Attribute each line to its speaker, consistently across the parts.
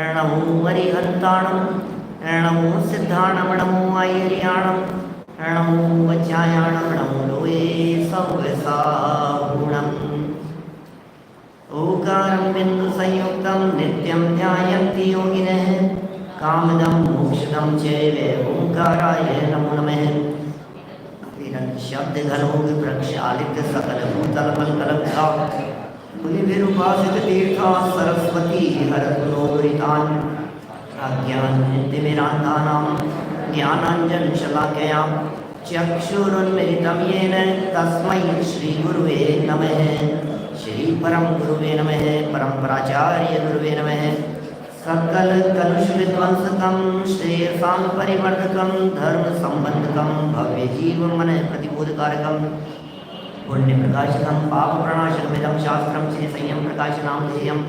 Speaker 1: नमो हरिहंताणं नमो सिद्धाणं नमो आयर्याणं नमो वज्रायाणं नमो लोये सव्यसागुणम् ओंकारं बिन्दुसंयुक्तं नित्यं ध्यायन्ति योगिनः कामदं मोक्षदं चैव ओंकाराय नमो नमः शब्द घनोग प्रक्षालित सकल भूतल मलकलब्धा मुनिभिरुपासित तीर्था सरस्वती हरतुनोदरितान् अज्ञानतिमिरान्धानां ज्ञानाञ्जनशलाकया चक्षुरुन्मिलितं येन तस्मै श्रीगुरुवे नमः श्रीपरं गुरुवे नमः परम्पराचार्य गुरुवे नमः सकल कलुषविध्वंसकं श्रेयसां परिवर्धकं धर्म संबंधकं भव्य जीव मन प्रतिबोधकारकं पुण्य प्रकाशकं पाप प्रणाशकमिदं शास्त्रं श्री संयम प्रकाशनामधेयम्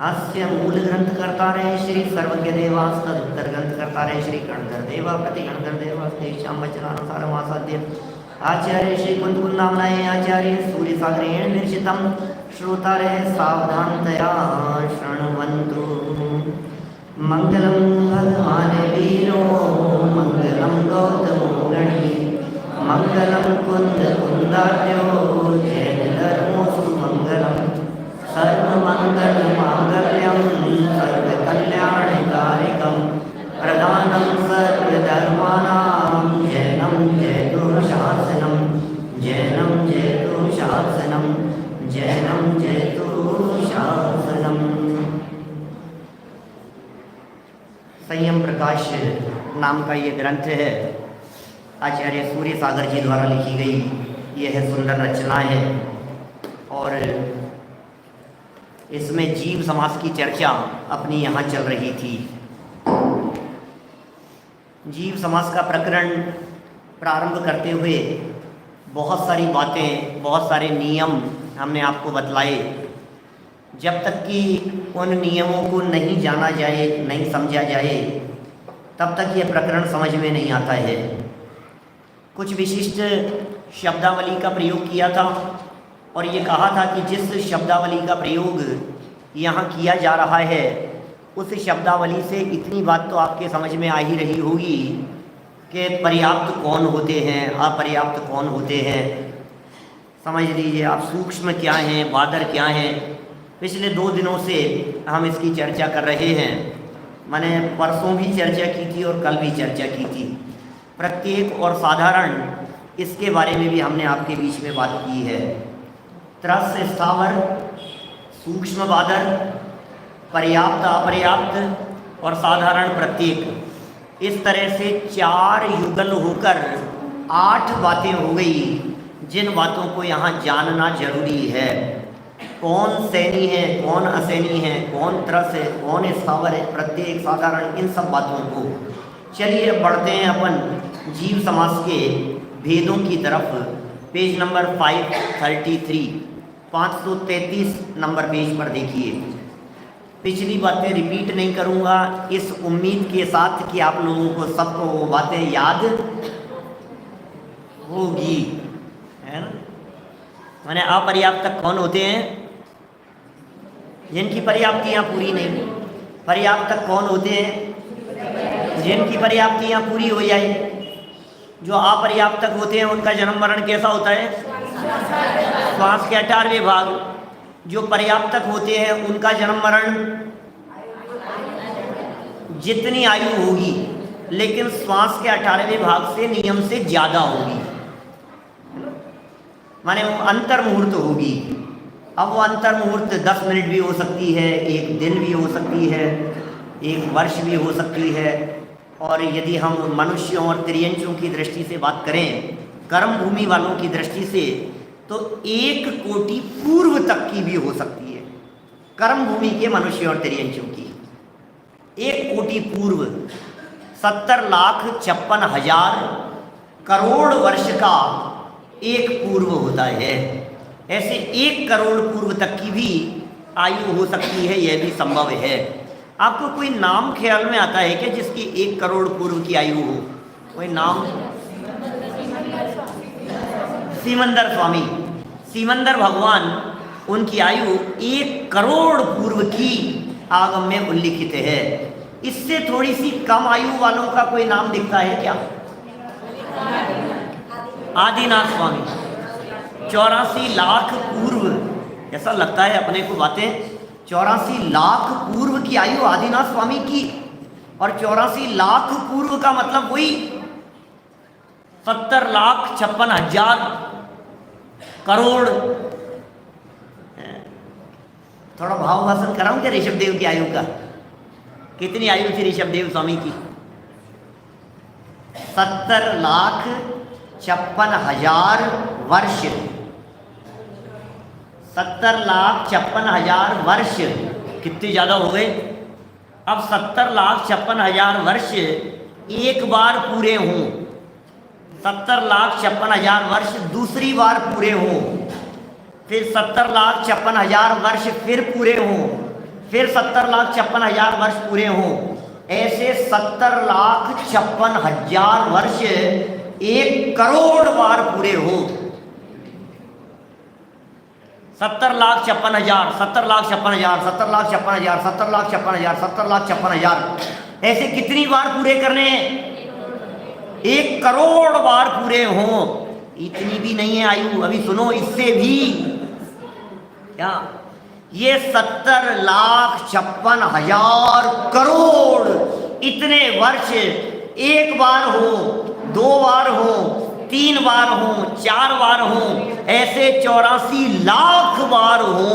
Speaker 1: अस्य मूल ग्रंथकर्ता रहे श्री सर्वज्ञ देवास्तदुत्तर ग्रंथकर्ता रहे श्री गणधर देवा प्रति गणधर देवास्तेषां वचनानुसारमासाद्य आचार्य श्री कुंदकुंदामनाय आचार्य सूर्यसागरेण निर्चितं श्रोतारे सावधानतया शृण्वन्तु मंगलम भगवान वीरो मंगलम गौतमो गणी मंगलम कुंद कुंदार्यो जैन धर्मो सुमंगलम सर्वमंगल मांगल्यम सर्वकल्याणकारिकम प्रदानं सर्वधर्माणां जैनं जयतु शासनं जैनं जयतु शासनं जैनं जयतु शासनम। संयम प्रकाश नाम का ये ग्रंथ है, आचार्य सूर्य सागर जी द्वारा लिखी गई यह सुंदर रचना है और इसमें जीव समास की चर्चा अपनी यहाँ चल रही थी। जीव समास का प्रकरण प्रारंभ करते हुए बहुत सारी बातें, बहुत सारे नियम हमने आपको बतलाए। जब तक कि उन नियमों को नहीं जाना जाए, नहीं समझा जाए, तब तक ये प्रकरण समझ में नहीं आता है। कुछ विशिष्ट शब्दावली का प्रयोग किया था और ये कहा था कि जिस शब्दावली का प्रयोग यहाँ किया जा रहा है उस शब्दावली से इतनी बात तो आपके समझ में आ ही रही होगी कि पर्याप्त कौन होते हैं, अपर्याप्त कौन होते हैं। समझ लीजिए आप, सूक्ष्म क्या हैं, बादर क्या हैं। पिछले 2 दिनों से हम इसकी चर्चा कर रहे हैं। मैंने परसों भी चर्चा की थी और कल भी चर्चा की थी। प्रत्येक और साधारण इसके बारे में भी हमने आपके बीच में बात की है। त्रस स्थावर, सूक्ष्म बादर, पर्याप्त अपर्याप्त और साधारण प्रत्येक, इस तरह से 4 युगल होकर 8 बातें हो गई जिन बातों को यहाँ जानना जरूरी है। कौन सैनी है, कौन असैनी है, कौन त्रस है, कौन स्थावर है, प्रत्येक, साधारण, इन सब बातों को। चलिए अब बढ़ते हैं अपन जीव समास के भेदों की तरफ। पेज नंबर 533, 533 नंबर पेज पर देखिए। पिछली बातें रिपीट नहीं करूँगा इस उम्मीद के साथ कि आप लोगों को सबको वो बातें याद होगी, है ना। मैंने अपर्याप्त कौन होते हैं? जिनकी पर्याप्तियाँ पूरी नहीं। पर्याप्त कौन होते हैं? जिनकी पर्याप्तियाँ पूरी हो जाए। जो अपर्याप्त होते हैं उनका जन्म मरण कैसा होता है? श्वास के 18वें भाग। जो पर्याप्त होते हैं उनका जन्म मरण जितनी आयु होगी, लेकिन श्वास के 18वें भाग से नियम से ज़्यादा होगी, माने वो अंतर मुहूर्त होगी। अब वो अंतर मुहूर्त 10 मिनट भी हो सकती है, 1 दिन भी हो सकती है, 1 वर्ष भी हो सकती है। और यदि हम मनुष्यों और त्रियंचों की दृष्टि से बात करें, कर्म भूमि वालों की दृष्टि से, तो 1 कोटि पूर्व तक की भी हो सकती है। कर्म भूमि के मनुष्य और त्रियंचों की 1 कोटि पूर्व 70,56,000 करोड़ वर्ष का एक पूर्व होता है। ऐसे 1 करोड़ पूर्व तक की भी आयु हो सकती है, यह भी संभव है। आपको कोई नाम ख्याल में आता है कि जिसकी 1 करोड़ पूर्व की आयु हो? कोई नाम? सिमंदर स्वामी, सिमंदर भगवान, उनकी आयु 1 करोड़ पूर्व की आगम में उल्लिखित है। इससे थोड़ी सी कम आयु वालों का कोई नाम दिखता है क्या? आदिनाथ स्वामी। 84 लाख पूर्व, ऐसा लगता है अपने को बातें, 84 लाख पूर्व की आयु आदिनाथ स्वामी की। और 84 लाख पूर्व का मतलब वही 70,56,000 करोड़। थोड़ा भाव भाषण कराऊं क्या ऋषभ देव की आयु का? कितनी आयु थी ऋषभ देव स्वामी की? 70,56,000 वर्ष। 70,56,000 वर्ष कितने ज़्यादा हो गए? अब 70,56,000 वर्ष एक बार पूरे हों, 70,56,000 वर्ष दूसरी बार पूरे हों, फिर 70,56,000 वर्ष फिर पूरे हों, फिर 70,56,000 वर्ष पूरे हों, ऐसे 70,56,000 वर्ष 1 करोड़ बार पूरे हो। 70,56,000, 70,56,000, 70,56,000, 70,56,000, 70,56,000, ऐसे कितनी बार पूरे करने हैं? 1 करोड़ बार पूरे हों। इतनी भी नहीं है आयु, अभी सुनो, इससे भी क्या, ये 70,56,000 करोड़ इतने वर्ष एक बार हो, 2 बार हो, 3 बार हो, 4 बार हो, ऐसे 84 लाख बार हो।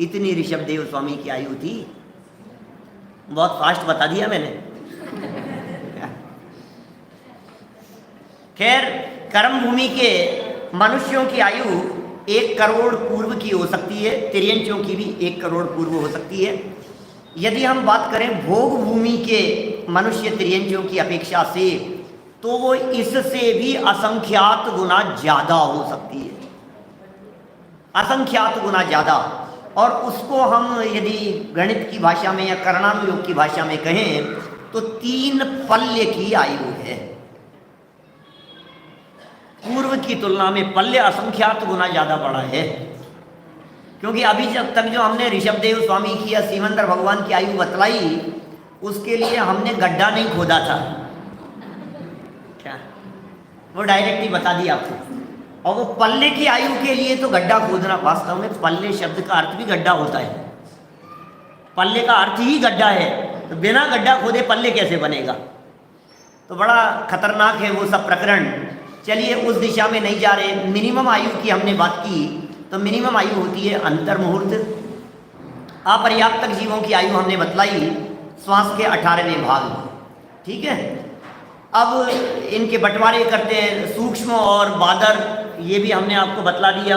Speaker 1: इतनी ऋषभ देव स्वामी की आयु थी। बहुत फास्ट बता दिया मैंने। खैर, कर्म भूमि के मनुष्यों की आयु 1 करोड़ पूर्व की हो सकती है, तिर्यंचों की भी 1 करोड़ पूर्व हो सकती है। यदि हम बात करें भोग भूमि के मनुष्य तिर्यंचों की अपेक्षा से, तो वो इससे भी असंख्यात गुना ज़्यादा हो सकती है, असंख्यात गुना ज़्यादा। और उसको हम यदि गणित की भाषा में या कर्णानुयोग की भाषा में कहें तो 3 पल्य की आयु है। पूर्व की तुलना में पल्य असंख्यात गुना ज़्यादा बड़ा है, क्योंकि अभी जब तक जो हमने ऋषभ देव स्वामी की या सीमंदर भगवान की आयु बतलाई, उसके लिए हमने गड्ढा नहीं खोदा था, क्या वो डायरेक्ट ही बता दिया आपको। और वो पल्ले की आयु के लिए तो गड्ढा खोदना, वास्तव में पल्ले शब्द का अर्थ भी गड्ढा होता है, पल्ले का अर्थ ही गड्ढा है, तो बिना गड्ढा खोदे पल्ले कैसे बनेगा? तो बड़ा खतरनाक है वो सब प्रकरण। चलिए उस दिशा में नहीं जा रहे। मिनिमम आयु की हमने बात की, तो मिनिमम आयु होती है अंतर्मुहूर्त। अपर्याप्तक जीवों की आयु हमने बतलाई श्वास के 18वें भाग, ठीक है। अब इनके बंटवारे करते हैं, सूक्ष्म और बादर, ये भी हमने आपको बतला दिया।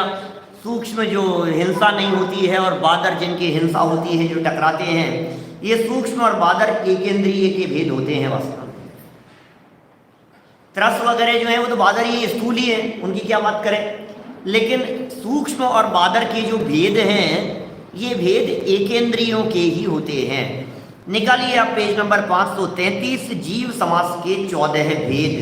Speaker 1: सूक्ष्म जो हिंसा नहीं होती है और बादर जिनकी हिंसा होती है, जो टकराते हैं, ये सूक्ष्म और बादर एकेंद्रिय के भेद होते हैं वास्तव में। त्रस वगैरह जो है वो तो बादर ही स्थूल ही है, उनकी क्या बात करें। लेकिन सूक्ष्म और बादर के जो भेद हैं, ये भेद एकेंद्रियों के ही होते हैं। निकालिए आप पेज नंबर 533, जीव समास के 14 भेद।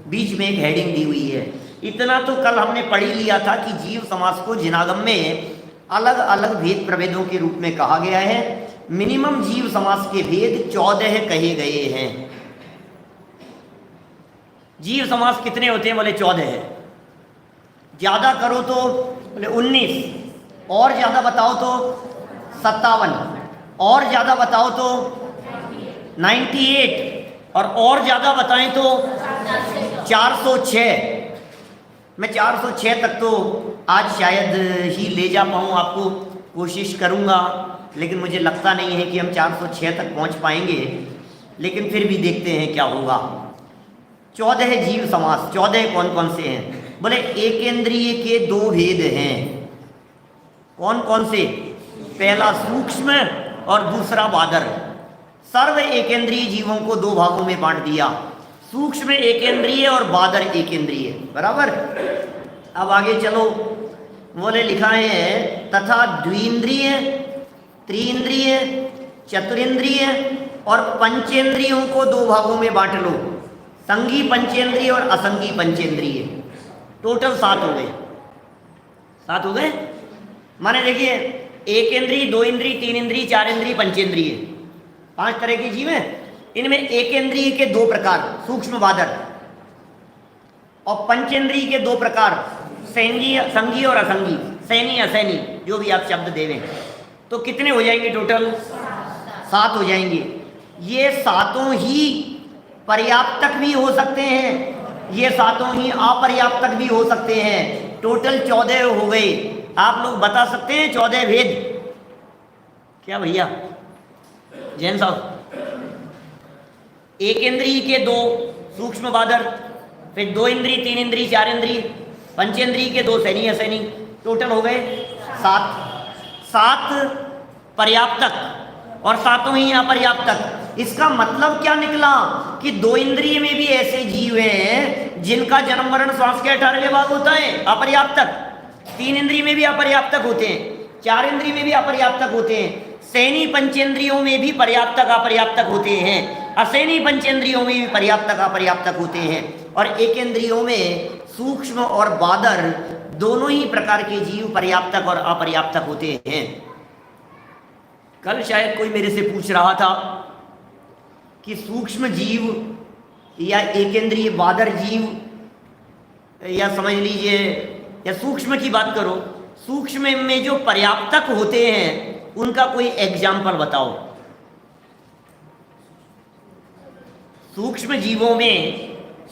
Speaker 1: बीच में एक हेडिंग दी हुई है। इतना तो कल हमने पढ़ ही लिया था कि जीव समास को जिनागम में अलग अलग भेद प्रभेदों के रूप में कहा गया है। मिनिमम जीव समास के भेद 14 कहे गए हैं। जीव समास कितने होते हैं? बोले 14 है। ज़्यादा करो तो बोले 19, और ज़्यादा बताओ तो 57, और ज़्यादा बताओ तो 98, और ज़्यादा बताएं तो 406। मैं 406 तक तो आज शायद ही ले जा पाऊँ, आपको कोशिश करूँगा, लेकिन मुझे लगता नहीं है कि हम 406 तक पहुँच पाएंगे, लेकिन फिर भी देखते हैं क्या होगा। 14 जीव समास। 14 कौन कौन से हैं? बोले एकेंद्रिय के 2 भेद हैं। कौन कौन से? पहला सूक्ष्म और दूसरा बादर। सर्व एकेंद्रीय जीवों को 2 भागों में बांट दिया, सूक्ष्म एकेंद्रीय और बादर एकेंद्रीय, बराबर। अब आगे चलो, बोले लिखा है तथा द्विंद्रिय, त्रिइंद्रिय, चतुरिंद्रिय और पंचेंद्रियों को 2 भागों में बांट लो, संगी पंचेंद्रिय और असंगी पंचेंद्रिय। टोटल 7 हो गए। 7 हो गए। माने देखिए, एक इंद्री, दो इंद्री, तीन इंद्री, चार इंद्री, पंचेंद्रिय, 5 तरह के जीव हैं। इनमें एक इंद्रिय के 2 प्रकार, सूक्ष्म बादर, और पंचेंद्रिय के 2 प्रकार, संगी और असंगी, सैनी असैनी, जो भी आप शब्द देवें। तो कितने हो जाएंगे टोटल? 7 हो जाएंगे। ये 7 ही पर्याप्तक भी हो सकते हैं, ये 7 ही अपर्याप्तक भी हो सकते हैं। टोटल 14 हो गए। आप लोग बता सकते हैं 14 भेद? क्या भैया जैन साहब? एक इंद्रिय के 2 सूक्ष्म बादर, फिर 2 इंद्रिय, 3 इंद्रिय, 4 इंद्रिय, पंचेंद्रिय के 2 सैनी असैनी, टोटल हो गए 7 पर्याप्तक और 7 ही अपर्याप्तक। इसका मतलब क्या निकला कि 2 इंद्रिय में भी ऐसे जीव हैं जिनका जन्म मरण श्वास के 18वें भाग होता है, अपर्याप्तक। 3 इंद्रिय में भी अपर्याप्तक होते हैं, 4 इंद्रिय में भी अपर्याप्तक होते हैं, सैनी पंचेंद्रियों में भी पर्याप्तक अपर्याप्तक होते हैं, असैनी पंचेंद्रियों में भी पर्याप्तक अपर्याप्तक होते हैं, और एक इंद्रियों में सूक्ष्म और बादर दोनों ही प्रकार के जीव पर्याप्तक और अपर्याप्तक होते हैं। कल शायद कोई मेरे से पूछ रहा था कि सूक्ष्म जीव या एक इंद्रिय बादर जीव, या समझ लीजिए, या सूक्ष्म की बात करो, सूक्ष्म में जो पर्याप्तक होते हैं उनका कोई एग्जाम्पल बताओ। सूक्ष्म जीवों में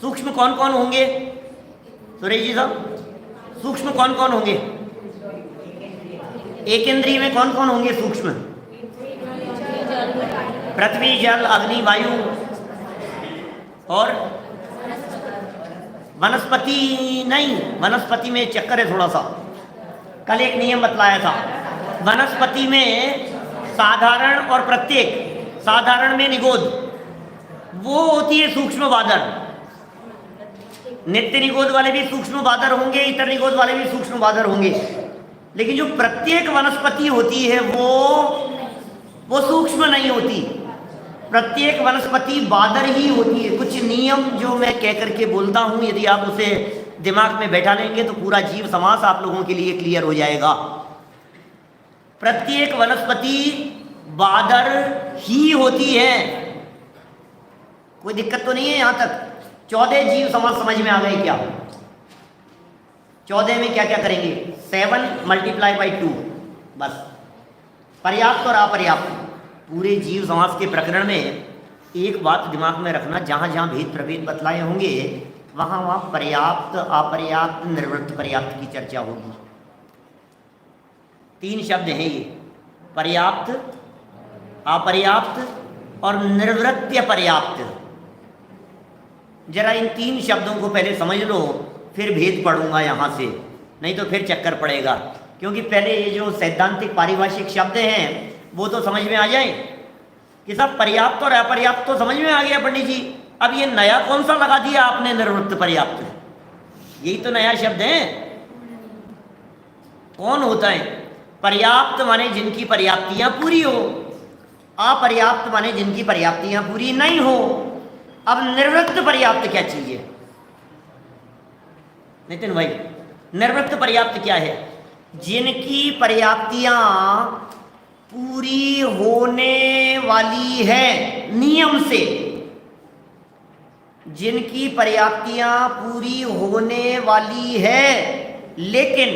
Speaker 1: सूक्ष्म कौन कौन होंगे सुरेश जी साहब? सूक्ष्म कौन कौन होंगे? एक इंद्रिय में कौन कौन होंगे सूक्ष्म? पृथ्वी, जल, अग्नि, वायु और वनस्पति नहीं, वनस्पति में चक्कर है थोड़ा सा। कल एक नियम बतलाया था, वनस्पति में साधारण और प्रत्येक, साधारण में निगोद, वो होती है सूक्ष्म बादर। नित्य निगोद वाले भी सूक्ष्म बादर होंगे, इतर निगोद वाले भी सूक्ष्म बादर होंगे, लेकिन जो प्रत्येक वनस्पति होती है वो सूक्ष्म नहीं होती, प्रत्येक वनस्पति बादर ही होती है। कुछ नियम जो मैं कह करके बोलता हूं, यदि आप उसे दिमाग में बैठा लेंगे तो पूरा जीव समास आप लोगों के लिए क्लियर हो जाएगा। प्रत्येक वनस्पति बादर ही होती है, कोई दिक्कत तो नहीं है यहां तक? 14 जीव समास समझ में आ गए क्या? 14 में क्या क्या करेंगे? 7 × 2, बस। पर्याप्त और अपर्याप्त, पूरे जीव समास के प्रकरण में एक बात दिमाग में रखना, जहां जहां भेद प्रभेद बतलाए होंगे वहां वहां पर्याप्त, अपर्याप्त, निर्वृत्त पर्याप्त की चर्चा होगी। 3 शब्द हैं ये, पर्याप्त, अपर्याप्त और निर्वृत्य पर्याप्त। जरा इन 3 शब्दों को पहले समझ लो, फिर भेद पढ़ूंगा यहाँ से, नहीं तो फिर चक्कर पड़ेगा। क्योंकि पहले ये जो सैद्धांतिक पारिभाषिक शब्द हैं वो तो समझ में आ जाए कि सब पर्याप्त और अपर्याप्त तो समझ में आ गया पंडित जी। अब ये नया कौन सा लगा दिया आपने, निर्वृत्त पर्याप्त? यही तो नया शब्द है। कौन होता है? पर्याप्त माने जिनकी पर्याप्तियां पूरी हो, अपर्याप्त माने जिनकी पर्याप्तियां पूरी नहीं हो। अब निर्वृत्त पर्याप्त क्या चीज है नितिन भाई? निर्वृत्त पर्याप्त क्या है? जिनकी पर्याप्तियां पूरी होने वाली है नियम से, जिनकी पर्याप्तियां पूरी होने वाली है लेकिन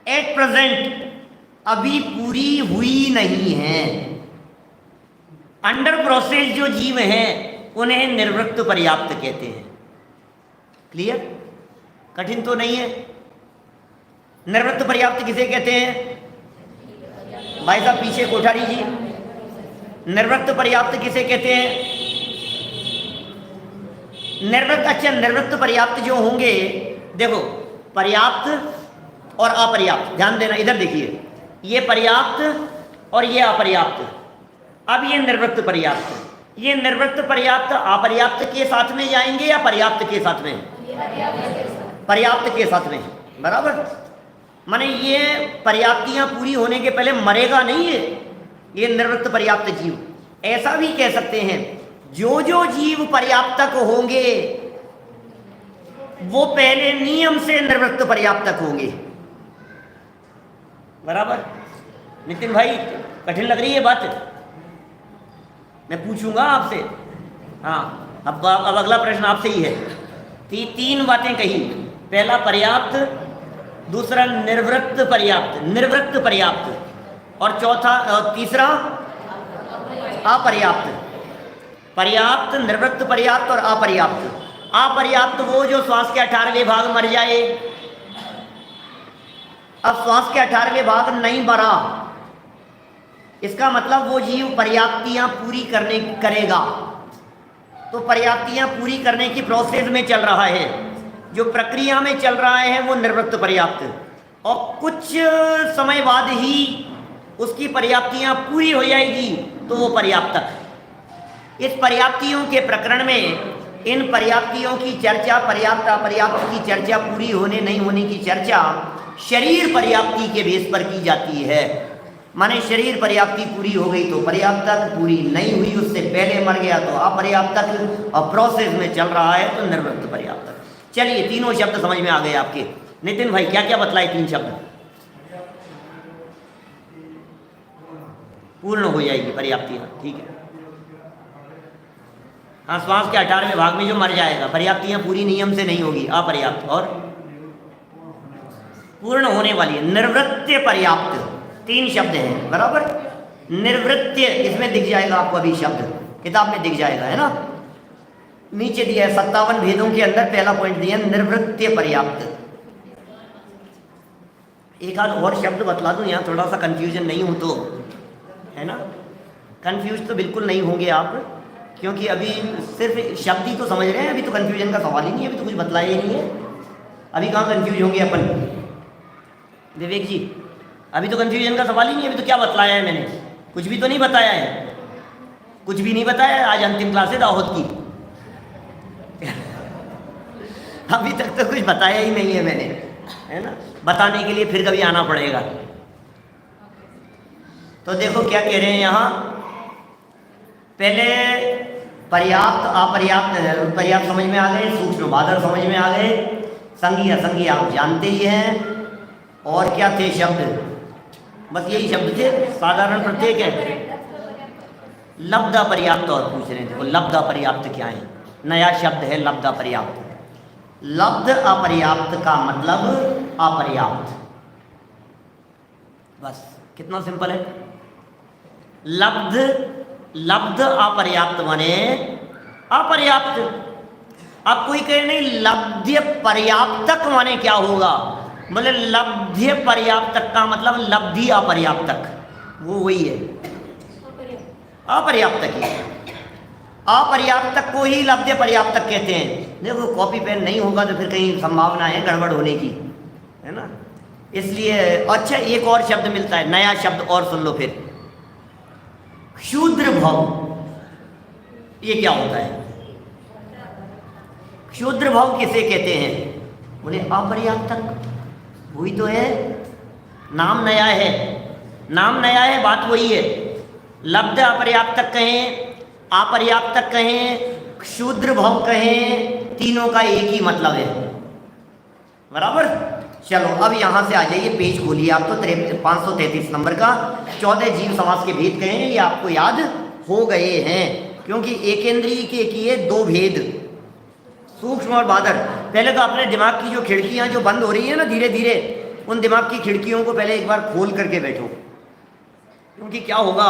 Speaker 1: एट प्रेजेंट अभी पूरी हुई नहीं है, अंडर प्रोसेस जो जीव हैं उन्हें निर्वृत्त पर्याप्त कहते हैं। क्लियर? कठिन तो नहीं है। निर्वृत्त पर्याप्त किसे कहते हैं भाई साहब? पीछे कोठारी जी, निर्वृत्त पर्याप्त किसे कहते हैं? निर्वृत्त, अच्छा, निर्वृत्त पर्याप्त जो होंगे, देखो पर्याप्त और अपर्याप्त, ध्यान देना, इधर देखिए, ये पर्याप्त और ये अपर्याप्त। अब ये निर्वृत्त पर्याप्त, ये निर्वृत्त पर्याप्त अपर्याप्त के साथ में जाएंगे या पर्याप्त के साथ में? पर्याप्त के साथ में, बराबर। माने ये पर्याप्तियां पूरी होने के पहले मरेगा नहीं है ये निर्वृत्त पर्याप्त जीव। ऐसा भी कह सकते हैं, जो जो जीव पर्याप्तक होंगे वो पहले नियम से निर्वृत्त पर्याप्तक होंगे, बराबर। नितिन भाई कठिन लग रही है बात? मैं पूछूंगा आपसे। हाँ, अब अगला प्रश्न आपसे ही है। तीन बातें कही, पहला पर्याप्त, दूसरा निर्वृत्त पर्याप्त, निर्वृत्त पर्याप्त, और चौथा तीसरा अपर्याप्त। पर्याप्त, निर्वृत्त पर्याप्त और अपर्याप्त। अपर्याप्त वो जो श्वास के 18वें भाग मर जाए। अब श्वास के 18वें भाग नहीं मरा, इसका मतलब वो जीव पर्याप्तियां पूरी करेगा। तो पर्याप्तियां पूरी करने की प्रोसेस में चल रहा है, जो प्रक्रिया में चल रहा है वो निर्वृत्त पर्याप्त, और कुछ समय बाद ही उसकी पर्याप्तियां पूरी हो जाएगी तो वो पर्याप्तक। इस पर्याप्तियों के प्रकरण में इन पर्याप्तियों की चर्चा, पर्याप्त अपर्याप्त की चर्चा, पूरी होने नहीं होने की चर्चा शरीर पर्याप्ति के बेस पर की जाती है। माने शरीर पर्याप्ति पूरी हो गई तो पर्याप्तक, पूरी नहीं हुई उससे पहले मर गया तो अपर्याप्तक, और प्रोसेस में चल रहा है तो निर्वृत्त पर्याप्तक। चलिए तीनों शब्द समझ में आ गए आपके। नितिन भाई क्या क्या बतलाए तीन शब्द? पूर्ण हो जाएगी पर्याप्तियां, ठीक है। हाँ, श्वास के 18वें भाग में जो मर जाएगा, पर्याप्तियां पूरी नियम से नहीं होगी, अपर्याप्त। और पूर्ण होने वाली है निर्वृत्य पर्याप्त। तीन शब्द हैं, बराबर। निर्वृत्य इसमें दिख जाएगा आपको, अभी शब्द किताब में दिख जाएगा, है ना, नीचे दिया है 57 भेदों के अंदर पहला पॉइंट दिया निर्वृत्य पर्याप्त। एक आध और शब्द बतला दूं यहाँ, थोड़ा सा कंफ्यूजन नहीं हो तो, है ना। कंफ्यूज तो बिल्कुल नहीं होंगे आप, क्योंकि अभी सिर्फ शब्द ही तो समझ रहे हैं, अभी तो कंफ्यूजन का सवाल ही नहीं है, अभी तो कुछ बतलाया ही नहीं है। अभी कहाँ कंफ्यूज होंगे अपन? विवेक जी, अभी तो कंफ्यूजन का सवाल ही नहीं है, अभी तो क्या बतलाया है मैंने? कुछ भी तो नहीं बताया है, कुछ भी नहीं बताया है। आज अंतिम क्लास है दाहोद की अभी तक तो कुछ बताया ही नहीं है मैंने, है ना। बताने के लिए फिर कभी आना पड़ेगा। तो देखो क्या कह रहे हैं यहाँ, पहले पर्याप्त अपर्याप्त, पर्याप्त समझ में आ गए, सूक्ष्म बादल समझ में आ गए, संगी असंगी आप जानते ही हैं, और क्या थे शब्द? बस यही शब्द थे, साधारण प्रत्येक है। लब्ध अपर्याप्त और पूछ रहे थे, वो लब्ध अपर्याप्त क्या है? नया शब्द है लब्ध अपर्याप्त। लब्ध अपर्याप्त का मतलब अपर्याप्त, बस कितना सिंपल है। लब्ध, लब्ध अपर्याप्त माने अपर्याप्त। अब कोई कहे नहीं लब्ध्य पर्याप्तक माने क्या होगा? बोले लब्ध्य पर्याप्तक का मतलब लब्धि अपर्याप्तक, वो वही है, अपर्याप्तक ही। अपर्याप्तक को ही लब्ध्य पर्याप्तक कहते हैं। देखो कॉपी पेन नहीं होगा तो फिर कहीं संभावना है गड़बड़ होने की, है ना, इसलिए। अच्छा, एक और शब्द मिलता है, नया शब्द और सुन लो फिर, क्षुद्र भव। ये क्या होता है? क्षुद्र भव किसे कहते हैं? बोले अपर्याप्तक, वही तो है, नाम नया है, नाम नया है, बात वही है। लब्ध अपर्याप्तक कहें, अपर्याप्तक कहें, क्षुद्र भव कहें, तीनों का एक ही मतलब है, बराबर। चलो अब यहाँ से आ जाइए, पेज खोलिए आप तो 533 नंबर का। 14 जीव समास के भेद कहे हैं, ये आपको याद हो गए हैं, क्योंकि एकेंद्रीय के किए 2 भेद, सूक्ष्म और बादर। पहले तो अपने दिमाग की जो खिड़कियाँ जो बंद हो रही है ना धीरे धीरे, उन दिमाग की खिड़कियों को पहले एक बार खोल करके बैठो, क्योंकि क्या होगा,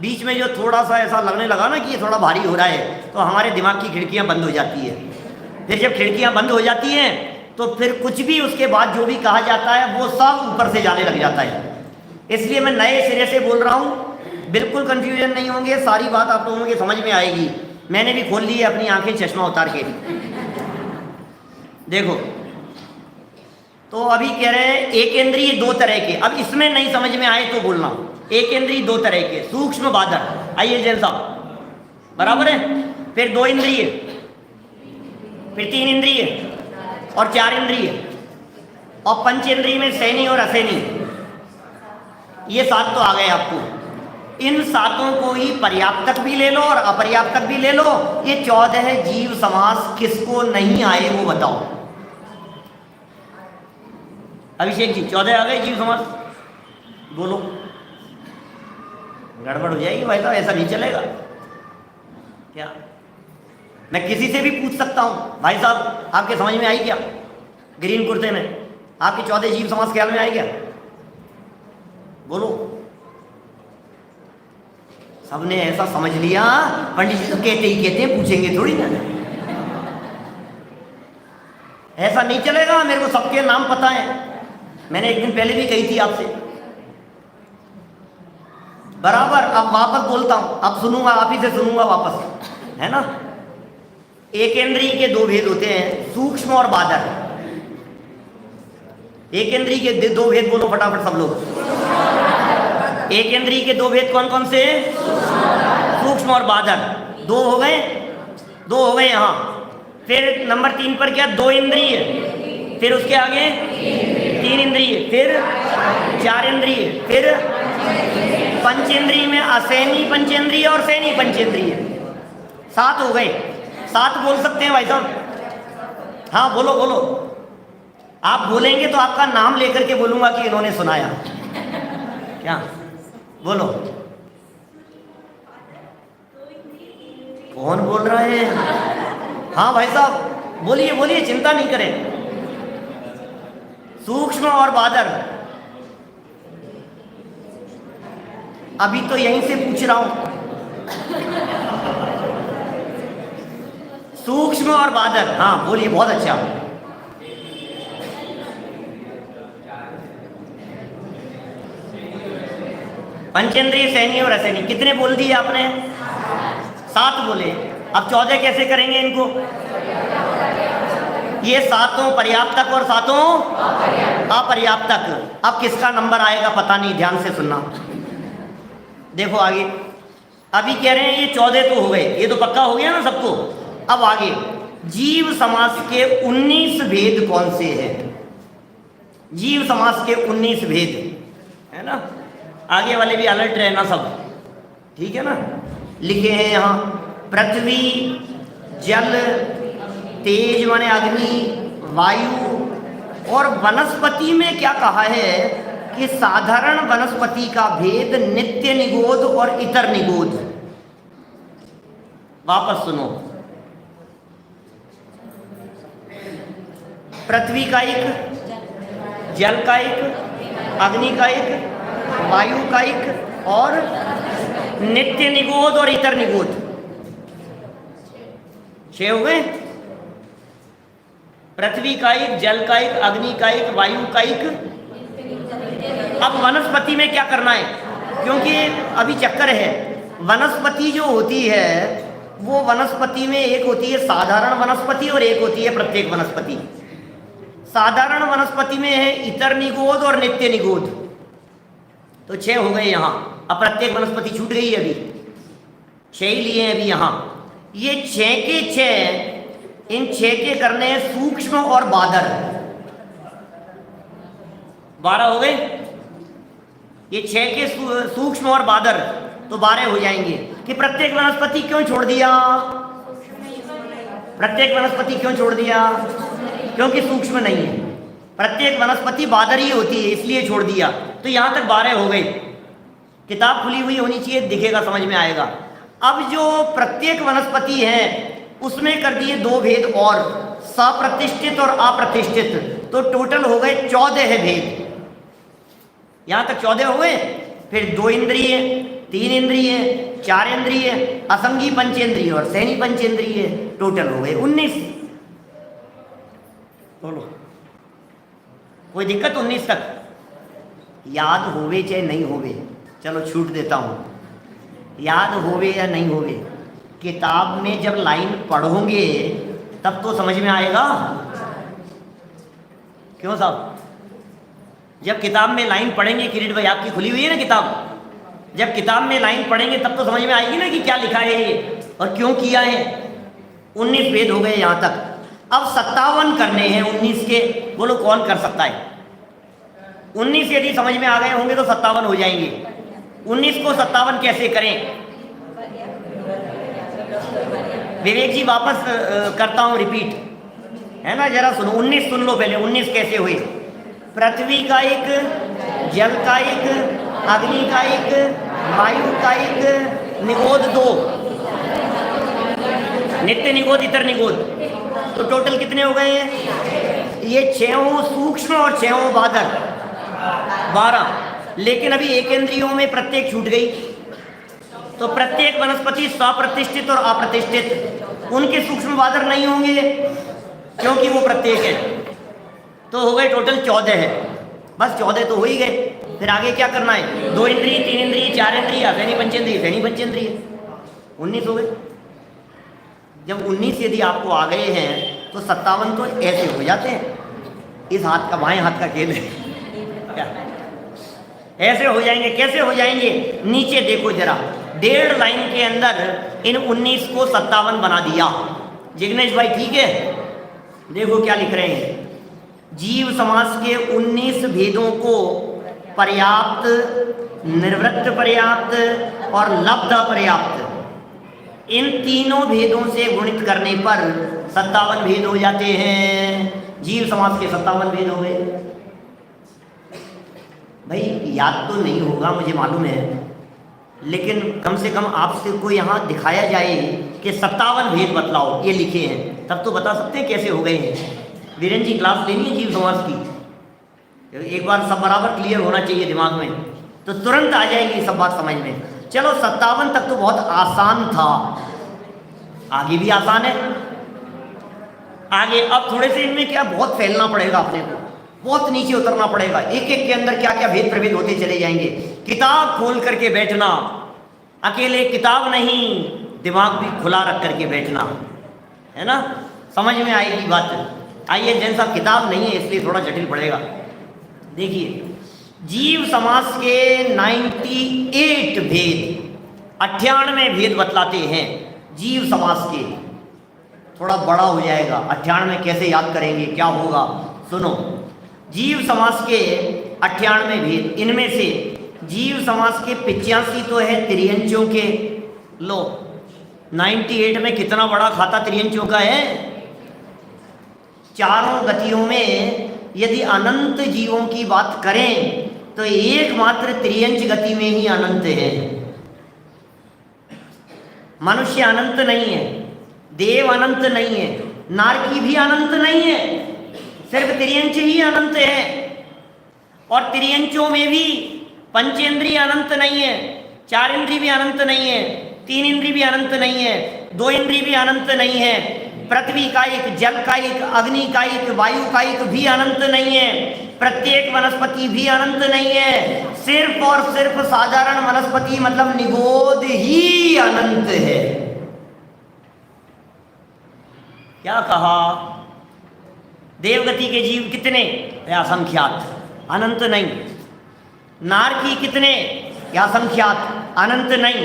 Speaker 1: बीच में जो थोड़ा सा ऐसा लगने लगा ना कि ये थोड़ा भारी हो रहा है, तो हमारे दिमाग की खिड़कियाँ बंद हो जाती है। फिर जब खिड़कियाँ बंद हो जाती हैं तो फिर कुछ भी उसके बाद जो भी कहा जाता है वो सब ऊपर से जाने लग जाता है। इसलिए मैं नए सिरे से बोल रहा हूँ, बिल्कुल कंफ्यूजन नहीं होंगे, सारी बात आप लोगों के समझ में आएगी। मैंने भी खोल ली है अपनी आंखें चश्मा उतार के, देखो। तो अभी कह रहे हैं एकेंद्रीय 2 तरह के। अब इसमें नहीं समझ में आए तो बोलना, एकेंद्रीय 2 तरह के, सूक्ष्म बादर। आइए जैन साहब, बराबर है। फिर 2 इंद्रिय, फिर 3 इंद्रिय और 4 इंद्रिय, और पंचेंद्रिय में सैनी और असैनी, ये 7 तो आ गए आपको। इन 7 को ही पर्याप्तक भी ले लो और अपर्याप्तक भी ले लो। ये 14 जीव समास किसको नहीं आए वो बताओ? अभिषेक जी 14 आ गए जीव समास, बोलो। गड़बड़ हो जाएगी भाई साहब, ऐसा नहीं चलेगा। क्या मैं किसी से भी पूछ सकता हूँ, भाई साहब आपके समझ में आई क्या ग्रीन कुर्ते में, आपके 14 जीव समास ख्याल में आई क्या? बोलो। सबने ऐसा समझ लिया, पंडित जी तो कहते ही कहते हैं, पूछेंगे थोड़ी ना। ऐसा नहीं चलेगा, मेरे को सबके नाम पता है। मैंने एक दिन पहले भी कही थी आपसे बराबर। अब वापस बोलता हूं, अब सुनूंगा, आप ही से सुनूंगा वापस, है ना। एकेंद्रीय के दो भेद होते हैं, सूक्ष्म और बादर। एकेंद्रीय के दो भेद बोलो फटाफट सब लोग। एकेंद्रीय के दो भेद कौन कौन से? सूक्ष्म और बादर। दो हो गए, दो हो गए यहाँ। फिर नंबर 3 पर क्या? 2 इंद्रिय, फिर उसके आगे 3 इंद्रिय, फिर 4 इंद्रिय, फिर पंचेंद्रिय में असैनी पंचेंद्रिय और सैनी पंचेंद्रिय, 7 हो गए। 7 बोल सकते हैं भाई साहब? हाँ बोलो बोलो। आप बोलेंगे तो आपका नाम लेकर के बोलूंगा कि इन्होंने सुनाया। क्या बोलो? कौन बोल रहा है? हाँ भाई साहब बोलिए बोलिए, चिंता नहीं करें। सूक्ष्म और बादर, अभी तो यहीं से पूछ रहा हूं। सूक्ष्म और बादर, हाँ बोलिए, बहुत अच्छा। पंचेंद्रिय, सैनी और असैनी, कितने बोल दिए आपने? 7 बोले। अब 14 कैसे करेंगे इनको? ये 7 पर्याप्तक और 7 अपर्याप्तक। अब किसका नंबर आएगा पता नहीं, ध्यान से सुनना। देखो आगे, अभी कह रहे हैं ये 14 तो हो गए, ये तो पक्का हो गया ना सबको। अब आगे जीव समास के 19 भेद कौन से हैं? जीव समास के 19 भेद है ना। आगे वाले भी अलर्ट रहना सब, ठीक है ना। लिखे हैं यहाँ, पृथ्वी, जल, तेज माने अग्नि, वायु और वनस्पति में क्या कहा है कि साधारण वनस्पति का भेद नित्य निगोध और इतर निगोध। वापस सुनो, पृथ्वी का एक, जल का एक, अग्नि का एक, वायु का एक और नित्य निगोध और इतर निगोध। 6 हो गए। पृथ्वी का एक, जल का एक, अग्नि का एक, वायु का एक। अब वनस्पति में क्या करना है, क्योंकि अभी चक्कर है। वनस्पति जो होती है वो वनस्पति में एक होती है साधारण वनस्पति और एक होती है प्रत्येक वनस्पति। साधारण वनस्पति में है इतर निगोध और नित्य निगोध। तो 6 हो गए यहाँ। अब प्रत्येक वनस्पति छूट गई है, अभी 6 ही लिए हैं अभी यहाँ। ये 6 के 6, इन 6 के करने हैं सूक्ष्म और बादर, 12 हो गए। ये 6 के सूक्ष्म और बादर तो 12 हो जाएंगे। कि प्रत्येक वनस्पति क्यों छोड़ दिया? प्रत्येक वनस्पति क्यों छोड़ दिया? क्योंकि सूक्ष्म नहीं है। प्रत्येक वनस्पति बादर ही होती है इसलिए छोड़ दिया। तो यहाँ तक 12 हो गए। किताब खुली हुई होनी चाहिए, दिखेगा, समझ में आएगा। अब जो प्रत्येक वनस्पति है उसमें कर दिए 2 भेद और, सप्रतिष्ठित और अप्रतिष्ठित। तो टोटल हो गए 14 भेद। यहाँ तक 14 हो गए। फिर 2 इंद्रिय, 3 इंद्रिय, 4 इंद्रिय, असंगी पंचेंद्रिय और सैनी पंचेंद्रिय, टोटल हो गए 19। बोलो, कोई दिक्कत? 19 तक याद होवे चाहे नहीं होवे, चलो छूट देता हूँ। याद होवे या नहीं होवे, किताब में जब लाइन पढ़ोगे तब तो समझ में आएगा। क्यों साहब? जब किताब में लाइन पढ़ेंगे, किरीट भाई आपकी खुली हुई है ना किताब, जब किताब में लाइन पढ़ेंगे तब तो समझ में आएगी ना कि क्या लिखा है ये और क्यों किया है। 19 भेद हो गए यहाँ तक। अब 57 करने हैं 19 के। बोलो कौन कर सकता है? 19 यदि समझ में आ गए होंगे तो 57 हो जाएंगे। 19 को 57 कैसे करें? विवेक जी वापस करता हूं रिपीट, है ना, जरा सुनो। 19 सुन लो पहले। 19 कैसे हुए? पृथ्वी का एक, जल का एक, अग्नि का एक, वायु कायिक निगोद 2, नित्य निगोद इतर निगोद, तो टोटल कितने हो गए हैं? ये 6 सूक्ष्म और 6 बादर 12। लेकिन अभी एकेंद्रियों में प्रत्येक छूट गई, तो प्रत्येक वनस्पति स्वप्रतिष्ठित और अप्रतिष्ठित, उनके सूक्ष्म बादर नहीं होंगे क्योंकि वो प्रत्येक है। तो हो गए टोटल 14 है, बस 14 तो हो ही गए। फिर आगे क्या करना है? 2 इंद्रिय, 3 इंद्रिय, 4 इंद्रिय, अफेनी पंचेंद्रिय, फेनी पंचेंद्रिय, 19 हो गए। जब 19 यदि आपको आ गए हैं तो 57 तो ऐसे हो जाते हैं। इस हाथ का, बाएं हाथ का खेल है क्या? ऐसे हो जाएंगे। कैसे हो जाएंगे? नीचे देखो जरा, 1.5 लाइन के अंदर इन 19 को 57 बना दिया। जिग्नेश भाई ठीक है? देखो क्या लिख रहे हैं, जीव समास के 19 भेदों को पर्याप्त, निर्वृत्त पर्याप्त और लब्ध पर्याप्त, इन तीनों भेदों से गुणित करने पर 57 भेद हो जाते हैं। जीव समास के 57 भेद हो गए। भाई याद तो नहीं होगा मुझे मालूम है, लेकिन कम से कम आपसे को यहाँ दिखाया जाए कि 57 भेद बतलाओ, ये लिखे हैं, तब तो बता सकते हैं कैसे हो गए हैं। वीरेंद्र जी क्लास लेनी है जीव समास की, एक बार सब बराबर क्लियर होना चाहिए दिमाग में, तो तुरंत आ जाएगी सब बात समझ में। चलो 57 तक तो बहुत आसान था, आगे भी आसान है। आगे अब थोड़े से इनमें क्या बहुत फैलना पड़ेगा, अपने को बहुत नीचे उतरना पड़ेगा। एक एक के अंदर क्या क्या भेद प्रभेद होते चले जाएंगे। किताब खोल करके बैठना, अकेले किताब नहीं, दिमाग भी खुला रख करके बैठना, है ना? समझ में आएगी बात। आइए, जैन साहब किताब नहीं है इसलिए थोड़ा जटिल पड़ेगा। देखिए, जीव समास के 98 भेद, 98 भेद बतलाते हैं जीव समास के। थोड़ा बड़ा हो जाएगा, 98 कैसे याद करेंगे, क्या होगा? सुनो, जीव समास के 98 भेद, इनमें से जीव समास के 85 तो है त्रियंचों के। लो, 98 में कितना बड़ा खाता त्रियंचों का है। चारों गतियों में यदि अनंत जीवों की बात करें तो एकमात्र त्रियंच गति में ही अनंत है। मनुष्य अनंत नहीं है, देव अनंत नहीं है, नारकी भी अनंत नहीं है, सिर्फ त्रियंच ही अनंत है। और त्रियंचों में भी पंचेंद्रिय अनंत नहीं है, 4 इंद्रिय भी अनंत नहीं है, 3 इंद्रिय भी अनंत नहीं है, 2 इंद्रिय भी अनंत नहीं है, पृथ्वी कायिक, जल कायिक, अग्नि कायिक, वायु कायिक भी अनंत नहीं है, प्रत्येक वनस्पति भी अनंत नहीं है। सिर्फ और सिर्फ साधारण वनस्पति मतलब निगोद ही अनंत है। क्या कहा? देवगति के जीव कितने? असंख्यात, अनंत नहीं। नारकी कितने? असंख्यात, अनंत नहीं।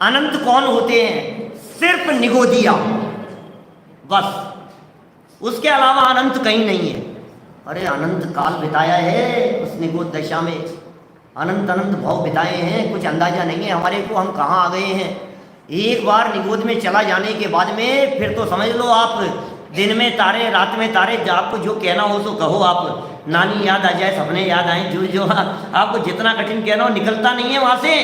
Speaker 1: अनंत कौन होते हैं? सिर्फ निगोदिया, बस, उसके अलावा अनंत कहीं नहीं है। अरे अनंत काल बिताया है उस निगोद दशा में, अनंत अनंत भाव बिताए हैं, कुछ अंदाजा नहीं है हमारे को हम कहाँ आ गए हैं। एक बार निगोद में चला जाने के बाद में फिर तो समझ लो आप, दिन में तारे, रात में तारे, आपको जो कहना हो तो कहो। आप नानी याद आ जाए, सपने याद आए, जो जो आपको जितना कठिन कहना हो निकलता नहीं है वहाँ से।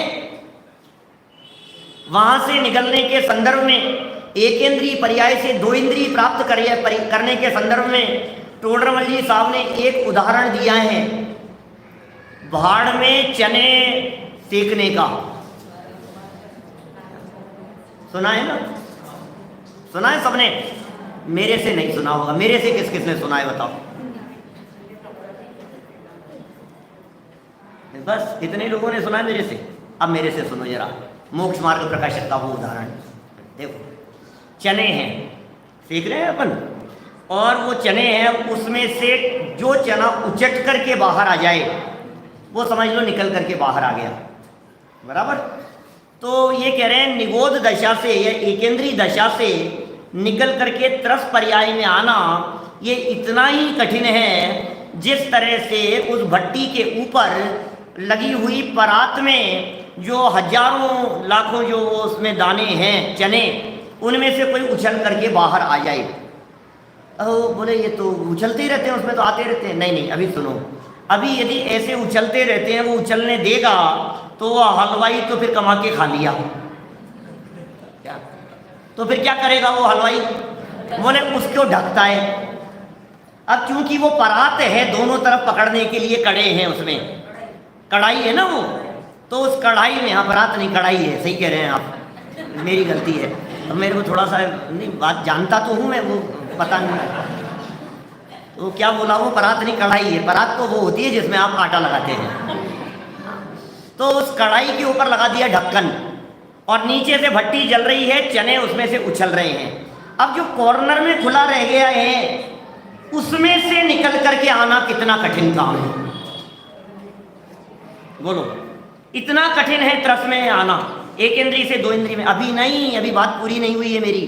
Speaker 1: वहाँ से निकलने के संदर्भ में एक इंद्रिय पर्याय से 2 इंद्रिय प्राप्त करने के संदर्भ में टोडरमल जी साहब ने एक उदाहरण दिया है, भाड़ में चने सेकने का। सुना है ना? सुना है सबने? मेरे से नहीं सुना होगा। मेरे से किस किसने सुना है बताओ? बस इतने लोगों ने सुना है मेरे से। अब मेरे से सुनो जरा, मोक्ष मार्ग प्रकाशक का वो उदाहरण देखो। चने हैं, सीख रहे हैं अपन, और वो चने हैं, उसमें से जो चना उचट करके बाहर आ जाए वो समझ लो निकल करके बाहर आ गया, बराबर। तो ये कह रहे हैं निगोद दशा से या एकेंद्रीय दशा से निकल करके त्रस पर्याय में आना ये इतना ही कठिन है जिस तरह से उस भट्टी के ऊपर लगी हुई परात में जो हजारों लाखों जो उसमें दाने हैं चने, उनमें से कोई उछल करके बाहर आ जाए। अहो बोले ये तो उछलते ही रहते हैं, उसमें तो आते रहते हैं। नहीं नहीं, अभी सुनो, अभी यदि ऐसे उछलते रहते हैं, वो उछलने देगा तो वो हलवाई तो फिर कमा के खा लिया क्या, तो फिर क्या करेगा वो हलवाई, बोले उसको ढकता है। अब क्योंकि वो परात है, दोनों तरफ पकड़ने के लिए कड़े हैं, उसमें कढ़ाई है ना वो, तो उस कढ़ाई में, हाँ परात नहीं कढ़ाई है, सही कह रहे हैं आप, मेरी गलती है। अब मेरे को थोड़ा सा नहीं, बात जानता तो हूँ मैं, वो पता नहीं तो क्या बोला, वो परात नहीं कढ़ाई है। परात तो वो होती है जिसमें आप आटा लगाते हैं। तो उस कढ़ाई के ऊपर लगा दिया ढक्कन और नीचे से भट्टी जल रही है, चने उसमें से उछल रहे हैं। अब जो कॉर्नर में खुला रह गया है उसमें से निकल करके आना कितना कठिन काम है, बोलो। इतना कठिन है तरस में आना, एक इंद्री से दो इंद्री में। अभी नहीं, अभी बात पूरी नहीं हुई है मेरी।